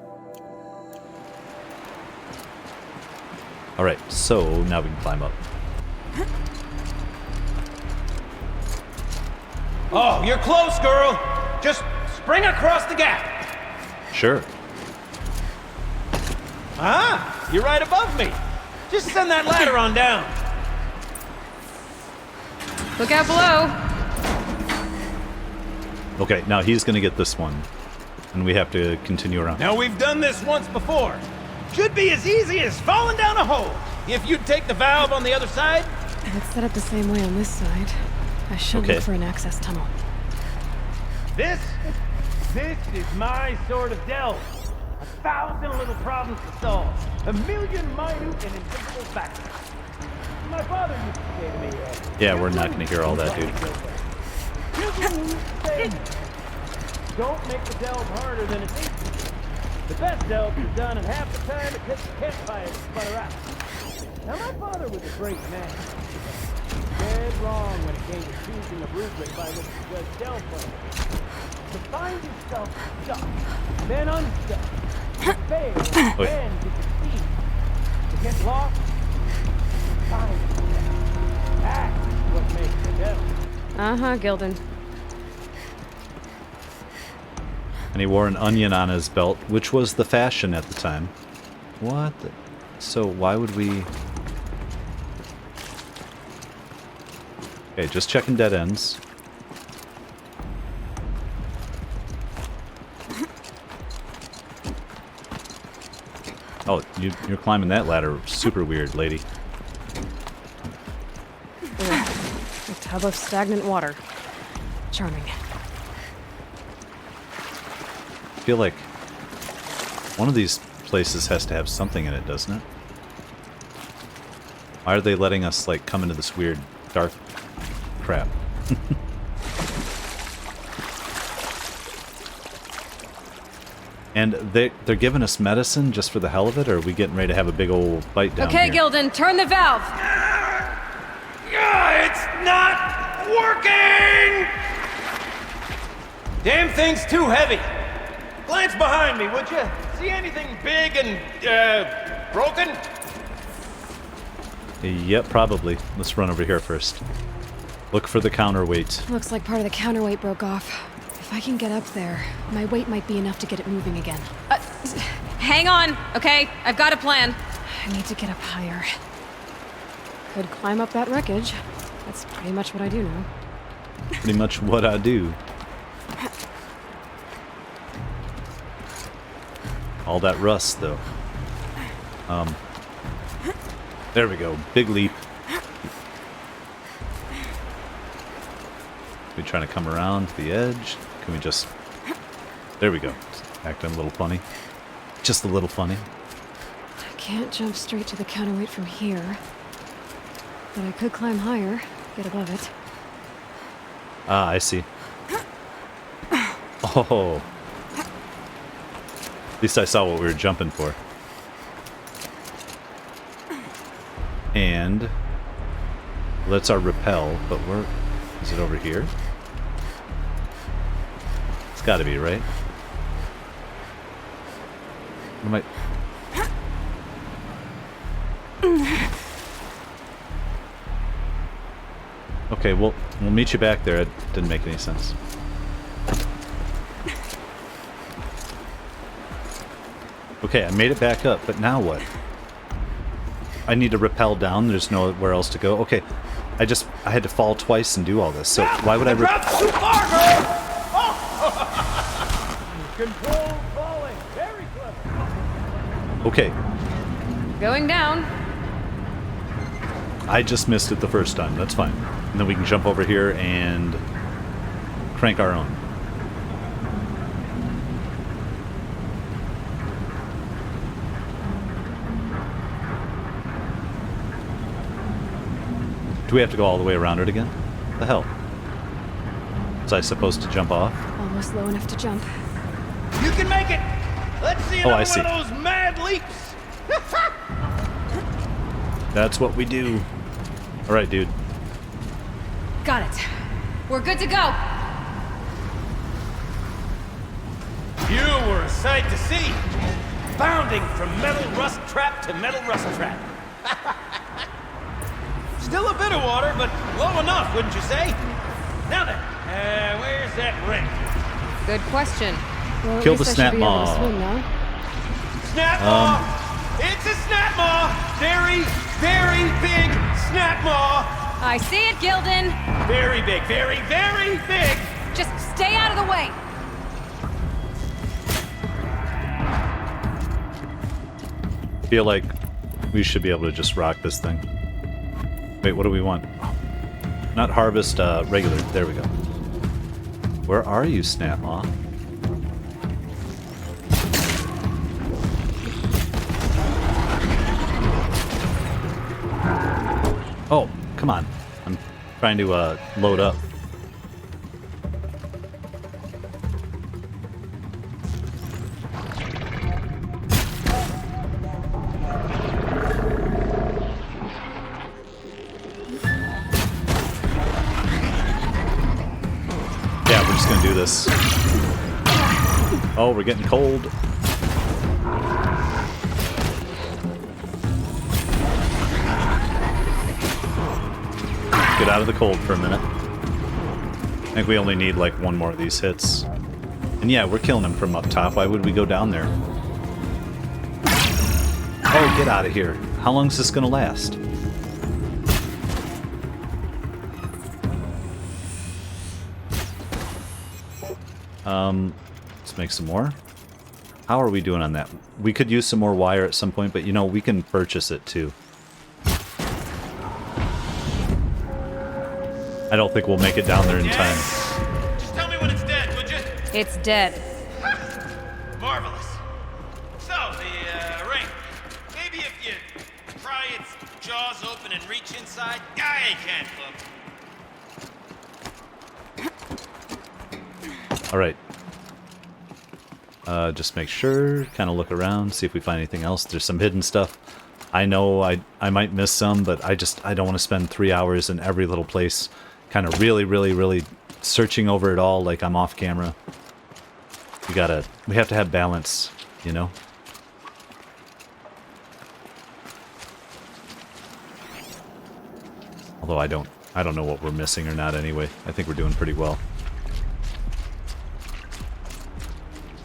Alright, so now we can climb up. Oh, you're close, girl! Just spring across the gap! Sure. Ah, you're right above me. Just send that ladder on down. Look out below. Okay, now he's gonna get this one. And we have to continue around. Now, we've done this once before. Should be as easy as falling down a hole. If you'd take the valve on the other side. It's set up the same way on this side. I should Okay. look for an access tunnel. This is my sort of delve. 1,000 little problems to solve. 1,000,000 minute and invisible factors. My father used to say to me, Yeah, we're not gonna hear all that, dude. Gildun used to say, don't make the delve harder than it needs to be. The best delves are done in half the time it takes a campfire to sputter out. Now, my father was a great man. Dead wrong when it came to choosing a rubric by which to judge delve players. To find yourself stuck, then unstuck, to fail, and then to succeed. To get lost, find yourself. That's what makes a delve. Gildun. And he wore an onion on his belt, which was the fashion at the time. What the... So why would we... Okay, just checking dead ends. Oh, you're climbing that ladder super weird, lady. A tub of stagnant water. Charming. I feel like one of these places has to have something in it, doesn't it? Why are they letting us, like, come into this weird, dark crap? And they're giving us medicine just for the hell of it, or are we getting ready to have a big old bite down Okay, here? Gildun, turn the valve! It's not working! Damn thing's too heavy. Glance behind me, would you? See anything big and, broken? Yep, probably. Let's run over here first. Look for the counterweight. Looks like part of the counterweight broke off. If I can get up there, my weight might be enough to get it moving again. Hang on, okay? I've got a plan. I need to get up higher. Could climb up that wreckage. That's pretty much what I do now. Pretty much what I do. All that rust, though. There we go. Big leap. We trying to come around to the edge? Can we just... There we go. Acting a little funny. Just a little funny. I can't jump straight to the counterweight from here. But I could climb higher, get above it. Ah, I see. Oh. At least I saw what we were jumping for. And... well, that's our rappel, but where... is it over here? It's gotta be, right? What am I... Okay, we'll meet you back there. It didn't make any sense. Okay, I made it back up, but now what? I need to rappel down. There's nowhere else to go. Okay, I had to fall twice and do all this. So why would I? Dropped too far, girl. Control falling. Very clever. Okay, Going down. I just missed it the first time. That's fine. And then we can jump over here and crank our own. Do we have to go all the way around it again? The hell? Was I supposed to jump off? Almost low enough to jump. You can make it. Let's see Oh, I another see. one of those mad leaps. That's what we do. All right, dude. Got it. We're good to go. You were a sight to see. Bounding from metal rust trap to metal rust trap. Still a bit of water, but low enough, wouldn't you say? Now then, where's that ring? Good question. Well, at Kill least the I snap should be able to maw. swim now. Snap maw! It's a snap maw! Very, very big snap maw! I see it, Gildun. Very big, very, very big Just stay out of the way! Feel like we should be able to just rock this thing. Wait, what do we want? Not harvest, regular. There we go. Where are you, Snapmaw? Oh, come on. I'm trying to load up. Yeah, we're just gonna do this. Oh, we're getting cold. Get out of the cold for a minute. I think we only need like one more of these hits. And yeah, we're killing him from up top. Why would we go down there? Oh, get out of here. How long is this gonna last? Let's make some more. How are we doing on that? We could use some more wire at some point, but you know, we can purchase it too. I don't think we'll make it down there in time. Just tell me when it's dead, would you? It's dead. Marvelous. So, the ring. Maybe if you pry its jaws open and reach inside, I can't look. All right. Just make sure, kind of look around, see if we find anything else. There's some hidden stuff. I know I might miss some, but I don't want to spend 3 hours in every little place, kind of really searching over it all like I'm off camera. We have to have balance, you know? Although I don't know what we're missing or not anyway. I think we're doing pretty well.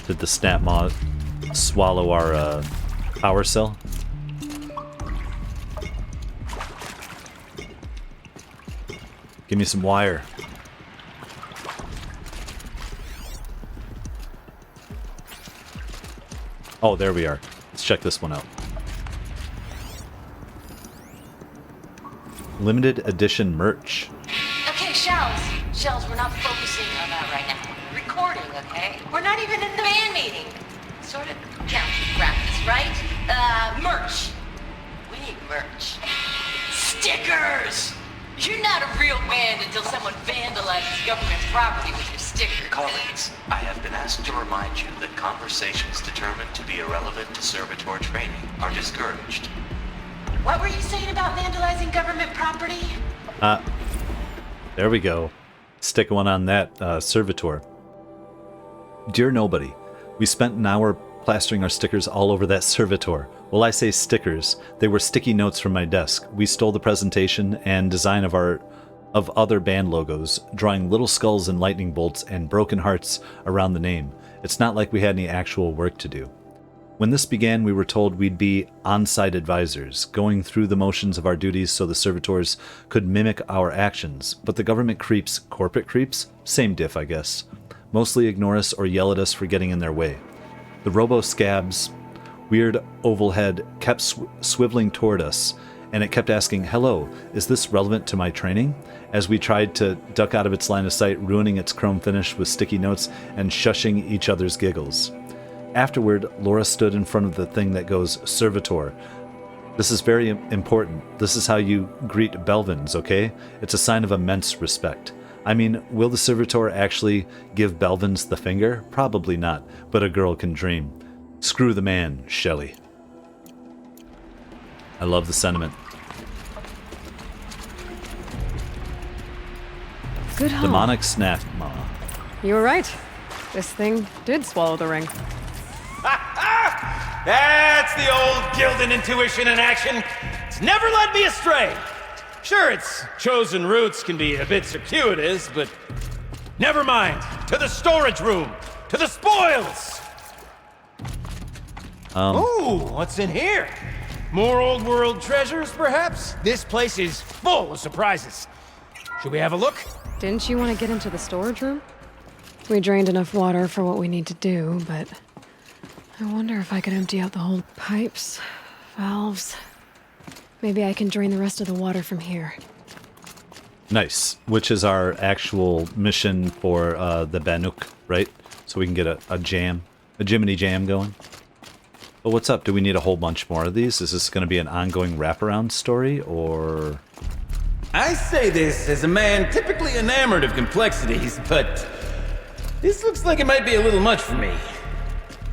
Did the Snapmaw swallow our power cell? Give me some wire. Oh, there we are. Let's check this one out. Limited edition merch. Okay, Shells, we're not focusing on that right now. We're recording, okay? We're not even in the band meeting. Sort of counts as practice, right? Merch. We need merch. Stickers! You're not a real band until someone vandalizes government's property with your sticker. Colleagues, I have been asked to remind you that conversations determined to be irrelevant to servitor training are discouraged. What were you saying about vandalizing government property? There we go. Stick one on that servitor. Dear Nobody, we spent an hour plastering our stickers all over that servitor. Well, I say stickers. They were sticky notes from my desk. We stole the presentation and design of other band logos, drawing little skulls and lightning bolts and broken hearts around the name. It's not like we had any actual work to do. When this began, we were told we'd be on-site advisors, going through the motions of our duties so the servitors could mimic our actions. But the government creeps, corporate creeps, same diff, I guess, mostly ignore us or yell at us for getting in their way. The robo-scab's weird oval head kept swiveling toward us, and it kept asking, "Hello, is this relevant to my training?" As we tried to duck out of its line of sight, ruining its chrome finish with sticky notes and shushing each other's giggles. Afterward, Laura stood in front of the thing that goes, "Servitor. This is very important. This is how you greet Belvins, okay? It's a sign of immense respect. I mean, will the servitor actually give Belvins the finger? Probably not, but a girl can dream. Screw the man, Shelley." I love the sentiment. Good haul. Demonic Snapmaw. You were right. This thing did swallow the ring. That's the old Gildun intuition in action. It's never led me astray. Sure, its chosen routes can be a bit circuitous, but never mind. To the storage room. To the spoils. Ooh, what's in here? More old world treasures, perhaps? This place is full of surprises. Should we have a look? Didn't you want to get into the storage room? We drained enough water for what we need to do, but I wonder if I could empty out the whole pipes, valves. Maybe I can drain the rest of the water from here. Nice. Which is our actual mission for the Banuk, right? So we can get a Jiminy Jam going. But what's up? Do we need a whole bunch more of these? Is this going to be an ongoing wraparound story, or...? I say this as a man typically enamored of complexities, but this looks like it might be a little much for me.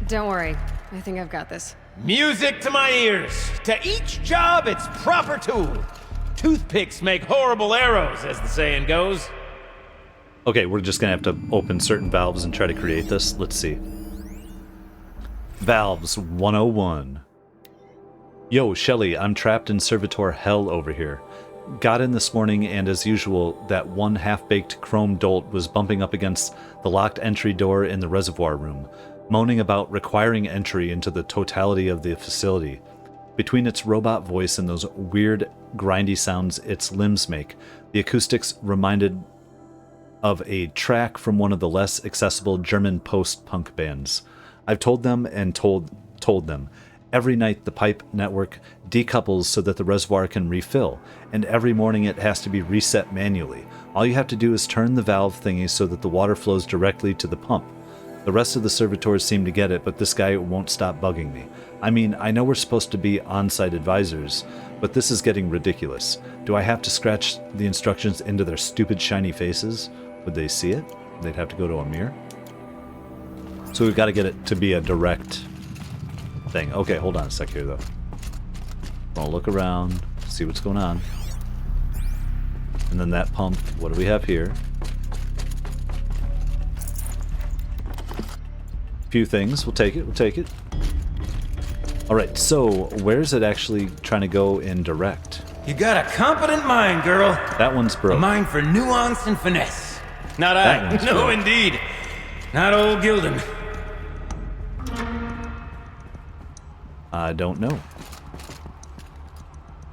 Don't worry. I think I've got this. Music to my ears. To each job, its proper tool. Toothpicks make horrible arrows, as the saying goes. Okay, we're just going to have to open certain valves and try to create this. Let's see. Valves 101. Yo, Shelly, I'm trapped in servitor hell over here. Got in this morning, and as usual, that one half-baked chrome dolt was bumping up against the locked entry door in the reservoir room, moaning about requiring entry into the totality of the facility. Between its robot voice and those weird, grindy sounds its limbs make, the acoustics reminded of a track from one of the less accessible German post-punk bands. I've told them and told them. Every night the pipe network decouples so that the reservoir can refill, and every morning it has to be reset manually. All you have to do is turn the valve thingy so that the water flows directly to the pump. The rest of the servitors seem to get it, but this guy won't stop bugging me. I mean, I know we're supposed to be on-site advisors, but this is getting ridiculous. Do I have to scratch the instructions into their stupid shiny faces? Would they see it? They'd have to go to a mirror? So we've got to get it to be a direct thing. Okay, hold on a sec here, though. I'll look around, see what's going on. And then that pump, what do we have here? Few things. We'll take it. We'll take it. Alright, so where's it actually trying to go in direct? You got a competent mind, girl. That one's broke. A mind for nuance and finesse. Not That I. one's No, broke. indeed. Not old Gildun. I don't know.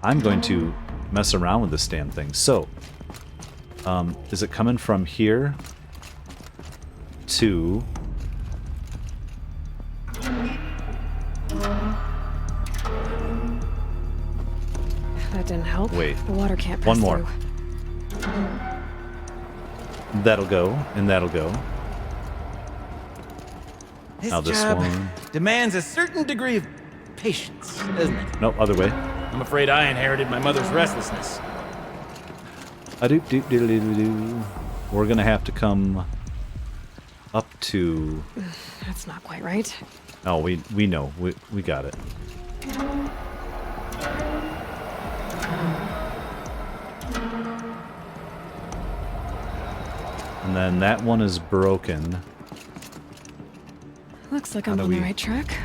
I'm going to mess around with this damn thing. So, is it coming from here to... That didn't help. Wait. The water can't pass One more. through. That'll go, and that'll go. This Now this job one. demands a certain degree of patience, doesn't it? Nope, other way. I'm afraid I inherited my mother's restlessness. A-doop-doop-doodle-doodle-doo. We're gonna have to come up to... That's not quite right. Oh, we know. We got it. And then that one is broken. Looks like How I'm do on we- the right track.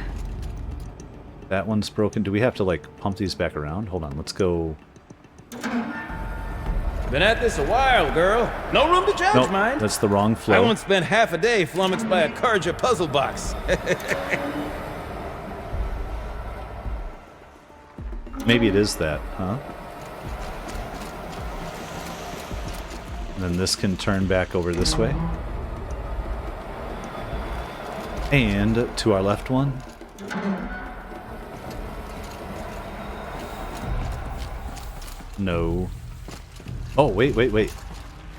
That one's broken. Do we have to, like, pump these back around? Hold on, let's go... Been at this a while, girl. No room to judge, Nope, mind. that's the wrong I flow. once spent half a day flummoxed by a Karja puzzle box. Maybe it is that, huh? And then this can turn back over this way. And to our left one. No. Oh, wait.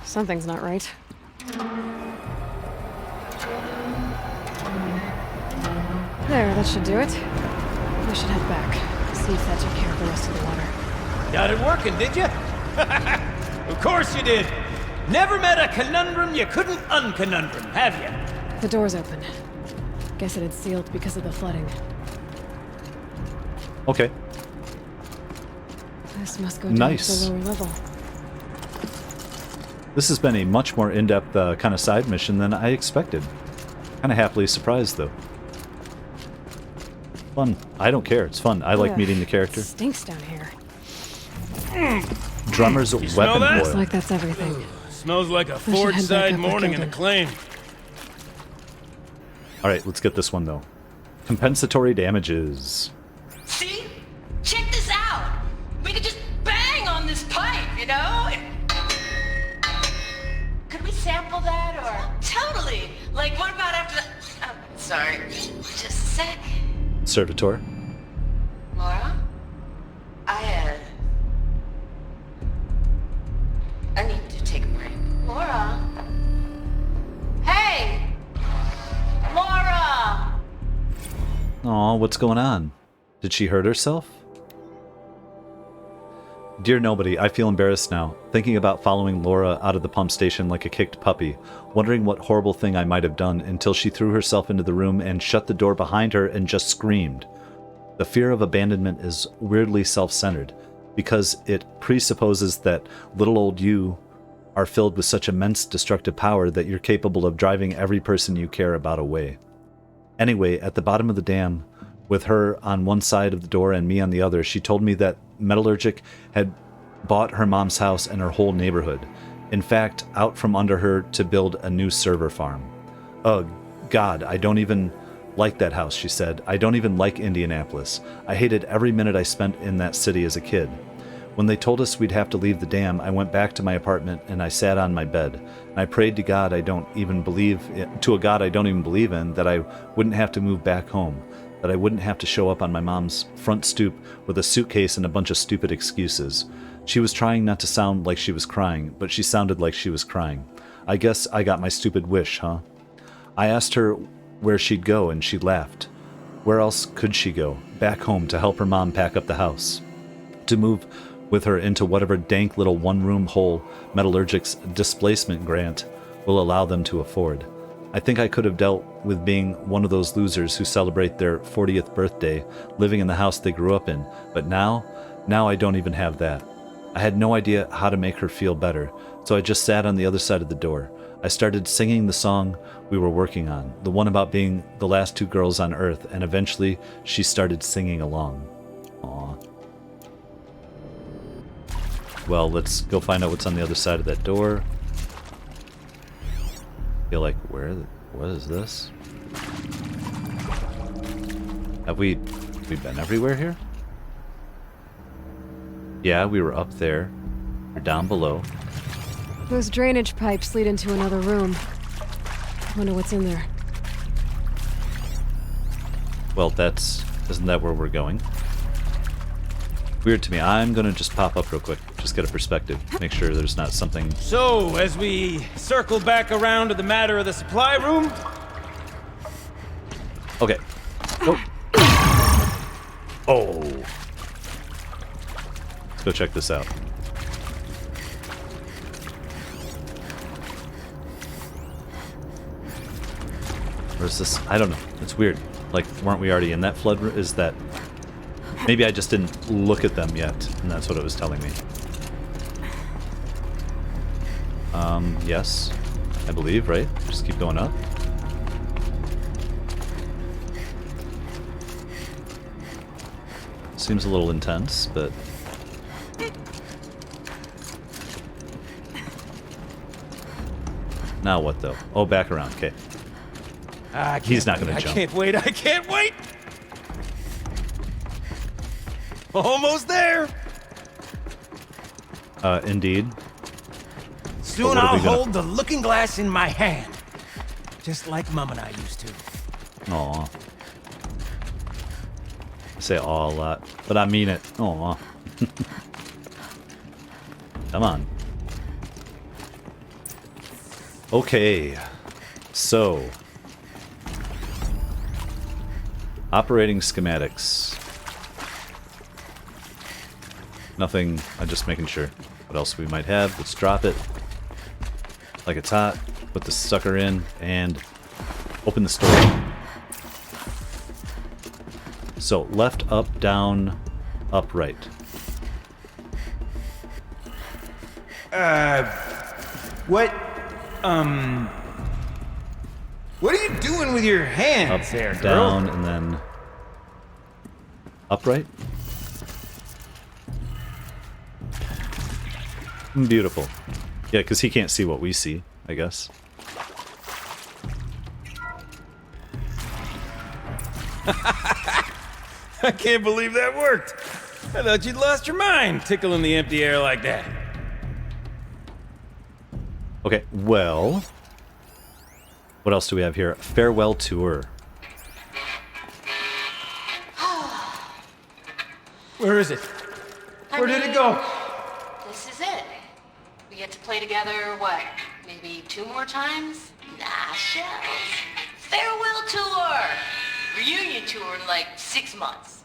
Something's not right. There, that should do it. We should head back. See if that took care of the rest of the water. Got it working, did you? Of course you did. Never met a conundrum you couldn't unconundrum, have you? The door's open. Guess it had sealed because of the flooding. Okay. This must go down Nice. to the lower level. This has been a much more in-depth kind of side mission than I expected. Kind of happily surprised, though. Fun. I don't care. It's fun. I like Ugh, meeting the it character. stinks down here. Drummer's smell weapon that? Looks oil. like that's everything. Smells like a should head forge back side up with morning in the Gildun. claim. All right, let's get this one, though. Compensatory damages. See? Check this out. We could just bang on this pipe, you know? Could we sample that or? Totally. sorry. Just a sec. Servitor. Laura? I need to take a break. Laura? Hey! Laura! Aw, what's going on? Did she hurt herself? Dear nobody, I feel embarrassed now, thinking about following Laura out of the pump station like a kicked puppy, wondering what horrible thing I might have done until she threw herself into the room and shut the door behind her and just screamed. The fear of abandonment is weirdly self-centered, because it presupposes that little old you are filled with such immense destructive power that you're capable of driving every person you care about away. Anyway, at the bottom of the dam, with her on one side of the door and me on the other, she told me that Metallurgic had bought her mom's house and her whole neighborhood. In fact, out from under her to build a new server farm. Ugh, God, I don't even like that house, she said. I don't even like Indianapolis. I hated every minute I spent in that city as a kid. When they told us we'd have to leave the dam, I went back to my apartment and I sat on my bed. And I prayed to God I don't even believe to a God I don't even believe in, that I wouldn't have to move back home, that I wouldn't have to show up on my mom's front stoop with a suitcase and a bunch of stupid excuses. She was trying not to sound like she was crying, but she sounded like she was crying. I guess I got my stupid wish, huh? I asked her where she'd go, and she laughed. Where else could she go? Back home to help her mom pack up the house. To move with her into whatever dank little one-room hole Metallurgic's displacement grant will allow them to afford. I think I could have dealt with being one of those losers who celebrate their 40th birthday living in the house they grew up in, but now I don't even have that. I had no idea how to make her feel better, so I just sat on the other side of the door. I started singing the song we were working on, the one about being the last two girls on Earth, and eventually she started singing along. Aw. Well, let's go find out what's on the other side of that door. Feel like, what is this? Have we been everywhere here? Yeah, we were up there. We're down below. Those drainage pipes lead into another room. Wonder what's in there. Well, isn't that where we're going? Weird to me. I'm gonna just pop up real quick, just get a perspective, make sure there's not something. So, as we circle back around to the matter of the supply room. Okay. Oh. Oh. Let's go check this out. Where's this? I don't know. It's weird. Like, weren't we already in that flood? Is that... Maybe I just didn't look at them yet, and that's what it was telling me. Yes. I believe, right? Just keep going up. Seems a little intense, but... Now what, though? Oh, back around. Okay. He's not going to jump. I can't wait! Almost there! Indeed. Soon I'll hold the looking glass in my hand. Just like Mom and I used to. Aw. I say aw a lot, but I mean it. Aw. Come on. Okay. So. Operating schematics. Nothing, I'm just making sure. What else we might have? Let's drop it. Like it's hot. Put the sucker in and open the store. So left, up, down, up, right. What are you doing with your hands Up, there, girl? down, and then upright. Beautiful. Yeah, because he can't see what we see, I guess. I can't believe that worked. I thought you'd lost your mind tickling the empty air like that. Okay, well... What else do we have here? Farewell tour. Where is it? Where did it go? This is it. We get to play together, what, maybe 2 more times? Nah, shells. Farewell tour! Reunion tour in like 6 months.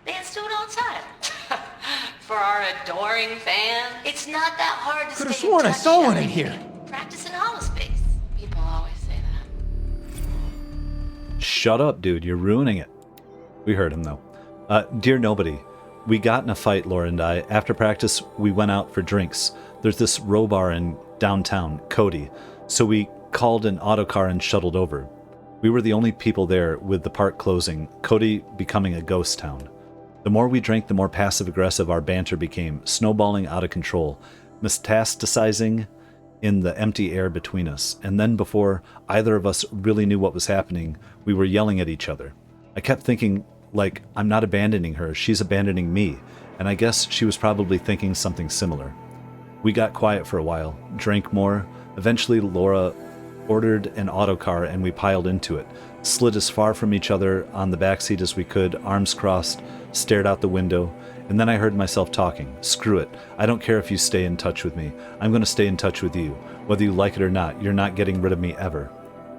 Let's do it all the time. For our adoring fans, it's not that hard to Could have stay sworn in I touch, saw one in young here. lady. Practice in holospace. People always say that. Shut up, dude. You're ruining it. We heard him, though. Dear Nobody, we got in a fight, Laura and I. After practice, we went out for drinks. There's this row bar in downtown, Cody. So we called an autocar and shuttled over. We were the only people there with the park closing, Cody becoming a ghost town. The more we drank, the more passive-aggressive our banter became, snowballing out of control, metastasizing in the empty air between us. And then before either of us really knew what was happening, we were yelling at each other. I kept thinking, like, I'm not abandoning her, she's abandoning me. And I guess she was probably thinking something similar. We got quiet for a while, drank more. Eventually, Laura ordered an autocar and we piled into it, slid as far from each other on the backseat as we could, arms crossed, stared out the window, and then I heard myself talking. Screw it. I don't care if you stay in touch with me. I'm going to stay in touch with you. Whether you like it or not, you're not getting rid of me ever.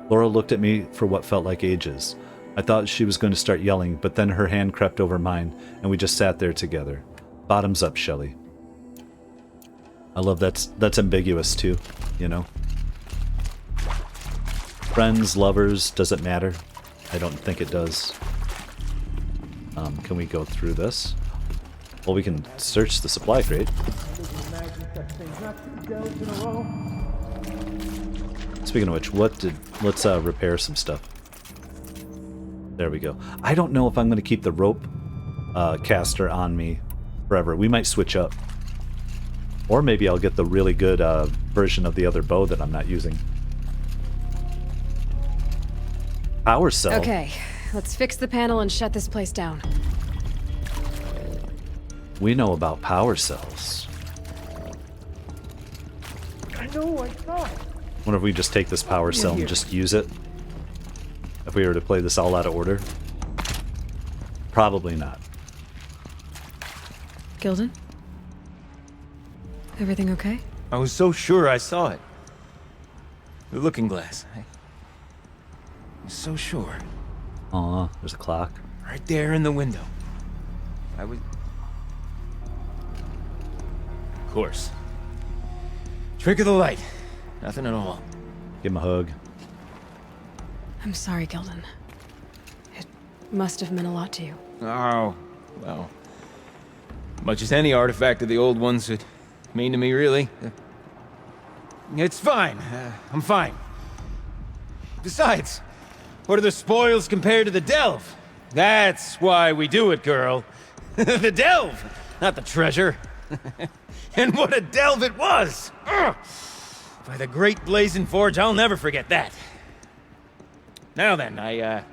Laura looked at me for what felt like ages. I thought she was going to start yelling, but then her hand crept over mine, and we just sat there together. Bottoms up, Shelley. I love that's ambiguous too, you know? Friends, lovers, does it matter? I don't think it does. Can we go through this? Well, we can search the supply crate. Speaking of which, let's repair some stuff. There we go. I don't know if I'm going to keep the rope caster on me forever. We might switch up. Or maybe I'll get the really good version of the other bow that I'm not using. Power cell. Okay, let's fix the panel and shut this place down. We know about power cells. I know, I saw it. Wonder if we just take this power cell and just use it? If we were to play this all out of order? Probably not. Gildun? Everything okay? I was so sure I saw it. The looking glass. I was so sure. Aw, there's a clock. Right there in the window. I was... Of course. Trick of the light. Nothing at all. Give him a hug. I'm sorry, Gildun. It must have meant a lot to you. Oh, well. Much as any artifact of the old ones would mean to me, really. It's fine. I'm fine. Besides, what are the spoils compared to the delve? That's why we do it, girl. The delve, not the treasure. And what a delve it was! Ugh. By the great blazing forge, I'll never forget that. Now then, I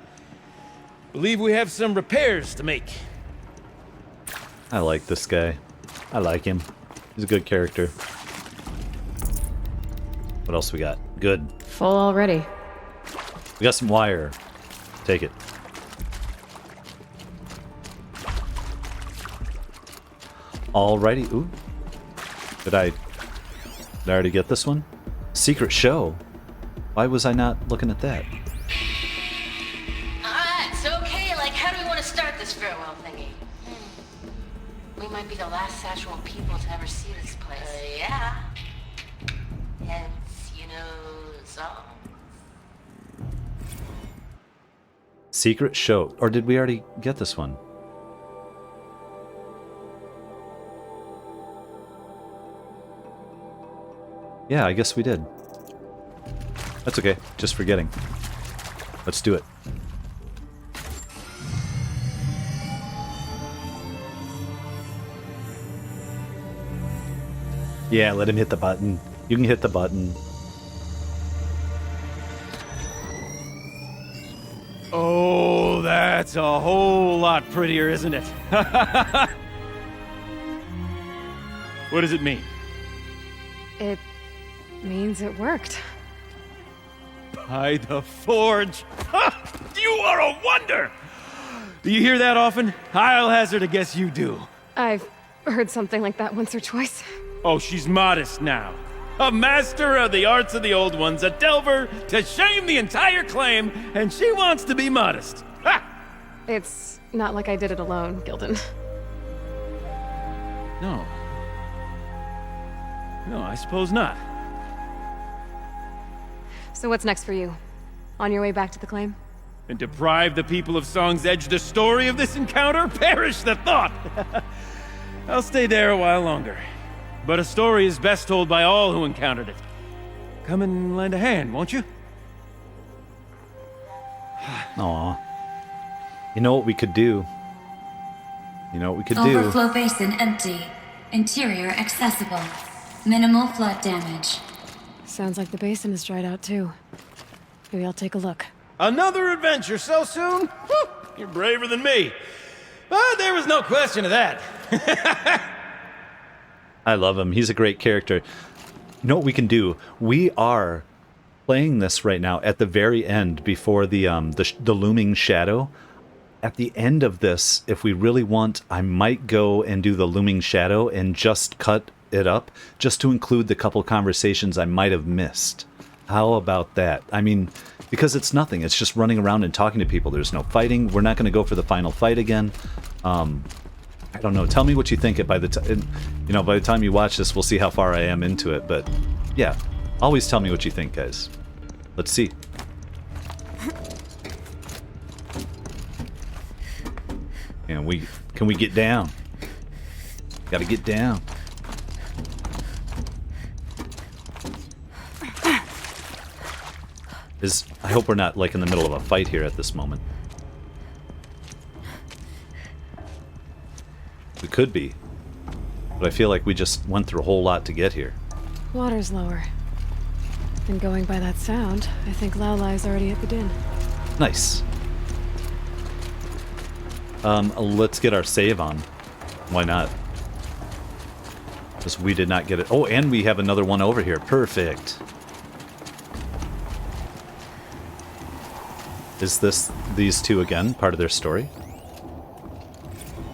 believe we have some repairs to make. I like this guy. I like him. He's a good character. What else we got? Good. Full already. We got some wire. Take it. Alrighty. Ooh. Did I already get this one? Secret show? Why was I not looking at that? It's okay. Like, how do we want to start this farewell thingy? We might be the last Saskatchewan people to ever see this place. Yeah. Hence, you know, the song. Secret show. Or did we already get this one? Yeah, I guess we did. That's okay. Just forgetting. Let's do it. Yeah, let him hit the button. You can hit the button. Oh, that's a whole lot prettier, isn't it? What does it mean? It means it worked. By the forge! Ha! You are a wonder! Do you hear that often? I'll hazard a guess you do. I've heard something like that once or twice. Oh, she's modest now. A master of the arts of the old ones, a delver to shame the entire claim, and she wants to be modest. Ha! It's not like I did it alone, Gildun. No. No, I suppose not. So what's next for you? On your way back to the claim? And deprive the people of Song's Edge the story of this encounter? Perish the thought! I'll stay there a while longer. But a story is best told by all who encountered it. Come and lend a hand, won't you? Aw. You know what we could do? You know what we could do? Overflow basin empty. Interior accessible. Minimal flood damage. Sounds like the basin is dried out too. Maybe I'll take a look. Another adventure so soon? Whew, you're braver than me. But there was no question of that. I love him. He's a great character. You know what we can do? We are playing this right now at the very end before the looming shadow. At the end of this, if we really want, I might go and do the looming shadow and just cut it up just to include the couple conversations I might have missed. How about that? I mean, because it's nothing. It's just running around and talking to people. There's no fighting. We're not going to go for the final fight again. I don't know. Tell me what you think. By the time you watch this, we'll see how far I am into it. But yeah, always tell me what you think, guys. Let's see. And can we get down? Got to get down. I hope we're not like in the middle of a fight here at this moment. We could be, but I feel like we just went through a whole lot to get here. Water's lower. And going by that sound, I think Laulai's already at the din. Nice. Let's get our save on. Why not? Because we did not get it. Oh, and we have another one over here. Perfect. Is these two again part of their story?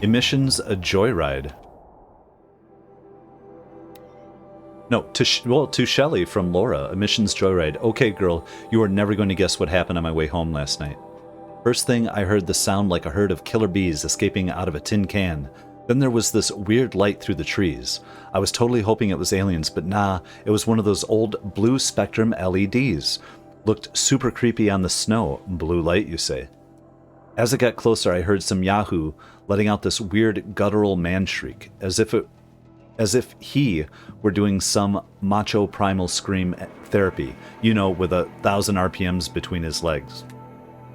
Emissions a joyride. No, to Shelley from Laura. Emissions joyride. Okay, girl, you are never going to guess what happened on my way home last night. First thing, I heard the sound like a herd of killer bees escaping out of a tin can. Then there was this weird light through the trees. I was totally hoping it was aliens, but nah, it was one of those old blue spectrum LEDs. Looked super creepy on the snow. Blue light, you say? As it got closer, I heard some Yahoo letting out this weird guttural man shriek, as if he were doing some macho primal scream therapy, you know, with 1,000 RPMs between his legs.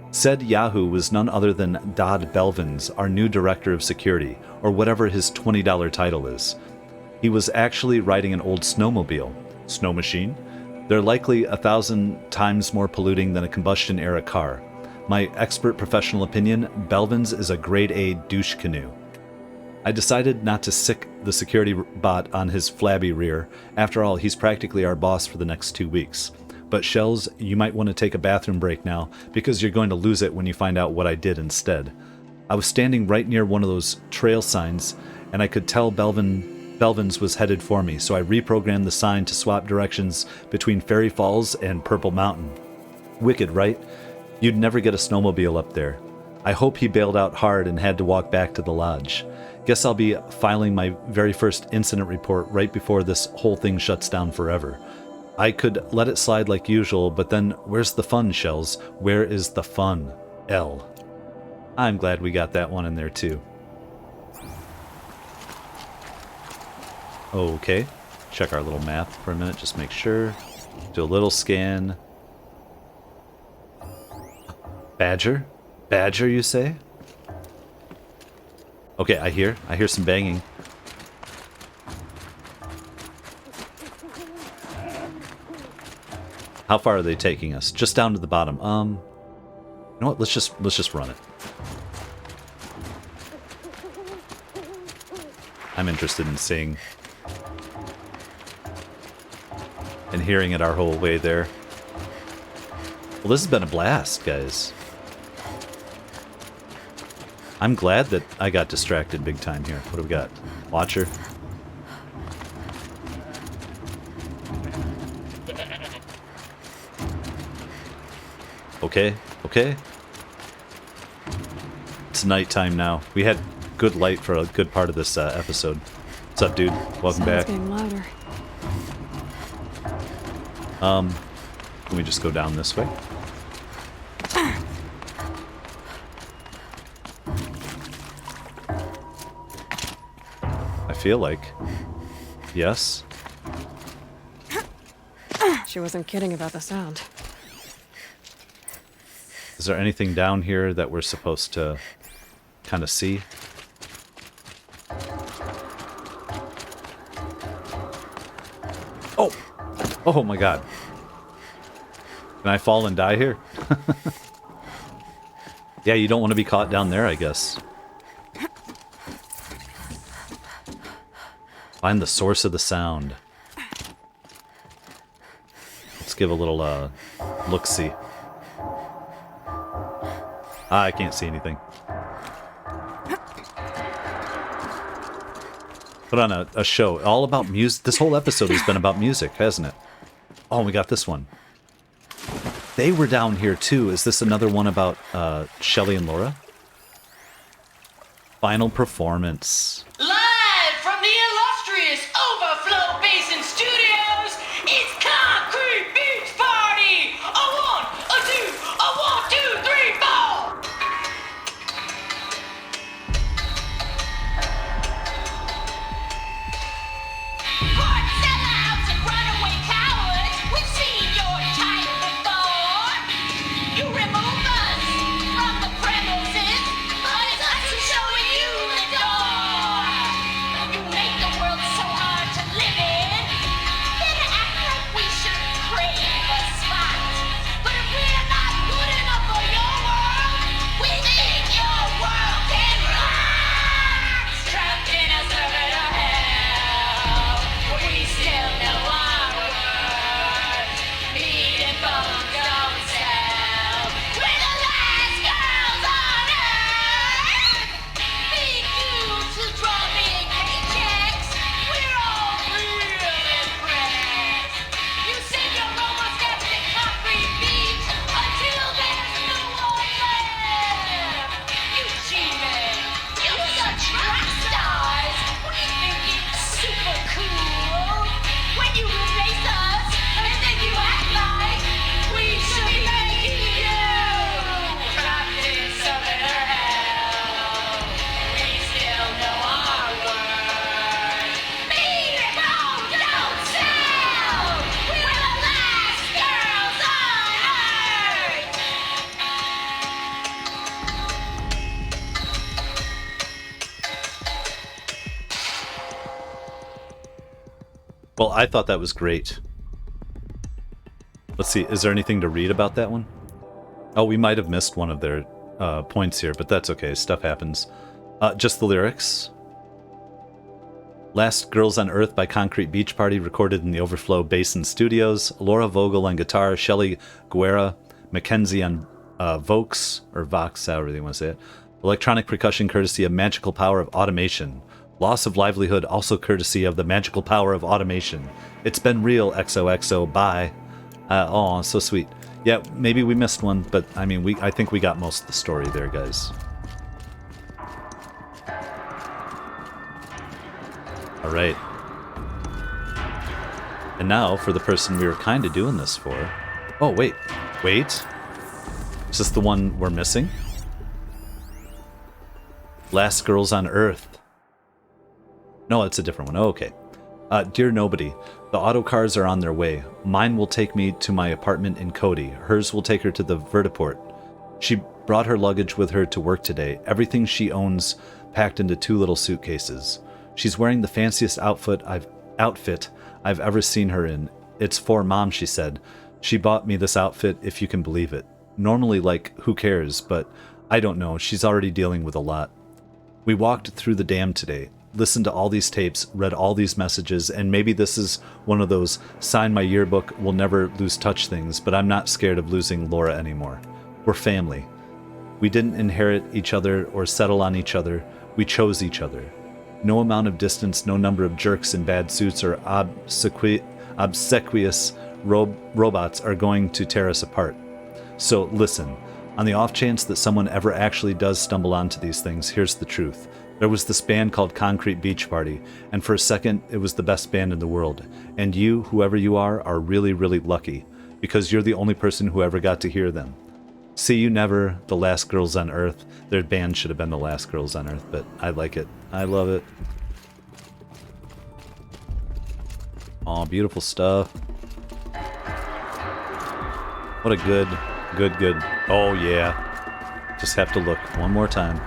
Said Yahoo was none other than Dodd Belvins, our new director of security, or whatever his $20 title is. He was actually riding an old snowmobile. Snow machine? They're likely 1,000 times more polluting than a combustion-era car. My expert professional opinion, Belvins is a grade A douche canoe. I decided not to sick the security bot on his flabby rear. After all, he's practically our boss for the next 2 weeks. But Shells, you might want to take a bathroom break now, because you're going to lose it when you find out what I did instead. I was standing right near one of those trail signs, and I could tell Belvins was headed for me, so I reprogrammed the sign to swap directions between Fairy Falls and Purple Mountain. Wicked, right? You'd never get a snowmobile up there. I hope he bailed out hard and had to walk back to the lodge. Guess I'll be filing my very first incident report right before this whole thing shuts down forever. I could let it slide like usual, but then where's the fun, Shells? Where is the fun? L. I'm glad we got that one in there too. Okay, check our little map for a minute, just make sure. Do a little scan. Badger? Badger, you say? Okay, I hear some banging. How far are they taking us? Just down to the bottom. You know what? Let's just run it. I'm interested in seeing and hearing it our whole way there. Well, this has been a blast, guys. I'm glad that I got distracted big time here. What do we got? Watcher. Okay, okay. It's nighttime now. We had good light for a good part of this episode. What's up, dude? Welcome Sounds back. getting louder. Let me just go down this way. I feel like. Yes. She wasn't kidding about the sound. Is there anything down here that we're supposed to kind of see? Oh! Oh my god. Can I fall and die here? Yeah, you don't want to be caught down there, I guess. Find the source of the sound. Let's give a little look-see. I can't see anything. Put on a show all about music. This whole episode has been about music, hasn't it? Oh, we got this one. They were down here too. Is this another one about Shelly and Laura? Final performance. Live from the illustrious Overflow Basin Studios, it's Concrete Beach Party! A 1, a 2, a 1, 2, 3, 4! Court sellouts and runaway cowards, we've seen your type before. You remove us from the premises, but it's us who's showing you the door. You make the world so hard to live in, then act like we should crave a spot. But if we're not good enough for your world, we think your world can rock. Trapped in a circuit of hell, we still know our worth. Meat and bones don't sell. We're the last girls on earth. Big dudes who draw big paychecks. We're all real impressed. You sing your almost epic concrete beat until there's no one left. You cheated. You're such rock stars. We think it's super cool when you replace us and then you act like we should be making you. Trapped in circular hell, we still know our worth. Meat and bones don't sell. We're the last girls on earth. Well, I thought that was great. Let's see, is there anything to read about that one? Oh, we might have missed one of their points here, but that's okay. Stuff happens. Just the lyrics. Last Girls on Earth by Concrete Beach Party, recorded in the Overflow Basin Studios. Laura Vogel on guitar, Shelly Guerra, Mackenzie on Vox, or Vox, however you want to say it. Electronic percussion courtesy of Magical Power of Automation. Loss of livelihood also courtesy of the Magical Power of Automation. It's been real, XOXO, bye. Oh, so sweet. Yeah, maybe we missed one, but I mean, I think we got most of the story there, guys. All right. And now for the person we were kind of doing this for. Oh, wait. Wait. Is this the one we're missing? Last Girls on Earth. No, it's a different one. Oh, okay. Dear Nobody, the auto cars are on their way. Mine will take me to my apartment in Cody. Hers will take her to the vertiport. She brought her luggage with her to work today. Everything she owns packed into 2 little suitcases. She's wearing the fanciest outfit I've ever seen her in. It's for Mom, she said. She bought me this outfit, if you can believe it. Normally, like, who cares? But I don't know. She's already dealing with a lot. We walked through the dam today. Listened to all these tapes, read all these messages, and maybe this is one of those sign my yearbook, we'll never lose touch things, but I'm not scared of losing Laura anymore. We're family. We didn't inherit each other or settle on each other. We chose each other. No amount of distance, no number of jerks in bad suits or obsequious robots are going to tear us apart. So listen, on the off chance that someone ever actually does stumble onto these things, here's the truth. There was this band called Concrete Beach Party, and for a second, it was the best band in the world. And you, whoever you are really, really lucky, because you're the only person who ever got to hear them. See You Never, The Last Girls on Earth. Their band should have been The Last Girls on Earth, but I like it. I love it. Aw, beautiful stuff. What a good. Oh, yeah. Just have to look one more time.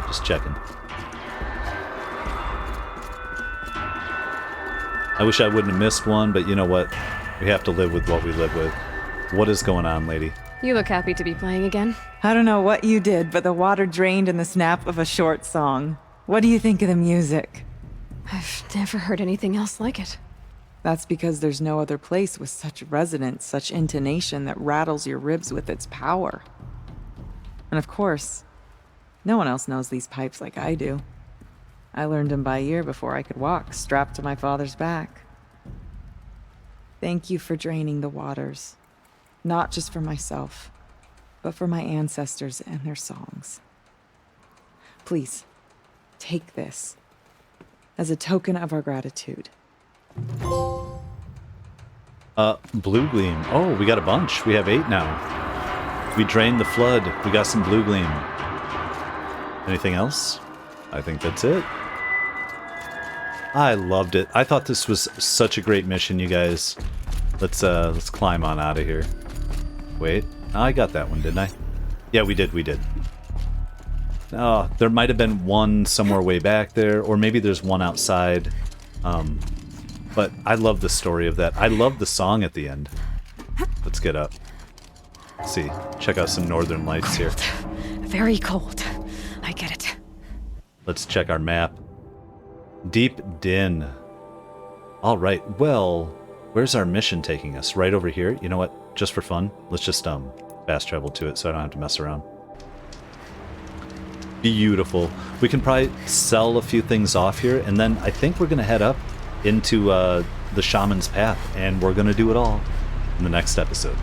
Just checking. I wish I wouldn't have missed one, but you know what? We have to live with what we live with. What is going on, lady? You look happy to be playing again. I don't know what you did, but the water drained in the snap of a short song. What do you think of the music? I've never heard anything else like it. That's because there's no other place with such resonance, such intonation that rattles your ribs with its power. And of course, no one else knows these pipes like I do. I learned them by ear before I could walk, strapped to my father's back. Thank you for draining the waters. Not just for myself, but for my ancestors and their songs. Please, take this as a token of our gratitude. Blue Gleam. Oh, we got a bunch. We have 8 now. We drained the flood. We got some Blue Gleam. Anything else? I think that's it. I loved it. I thought this was such a great mission, you guys. Let's climb on out of here. Wait, I got that one, didn't I? Yeah, we did. Oh, there might have been one somewhere way back there, or maybe there's one outside. But I love the story of that. I love the song at the end. Let's get up. Let's see, check out some northern lights here. Very cold. I get it. Let's check our map. Deep Din. All right, well, where's our mission taking us? Right over here? You know what? Just for fun, let's just fast travel to it so I don't have to mess around. Beautiful. We can probably sell a few things off here, and then I think we're going to head up into the Shaman's Path, and we're going to do it all in the next episode.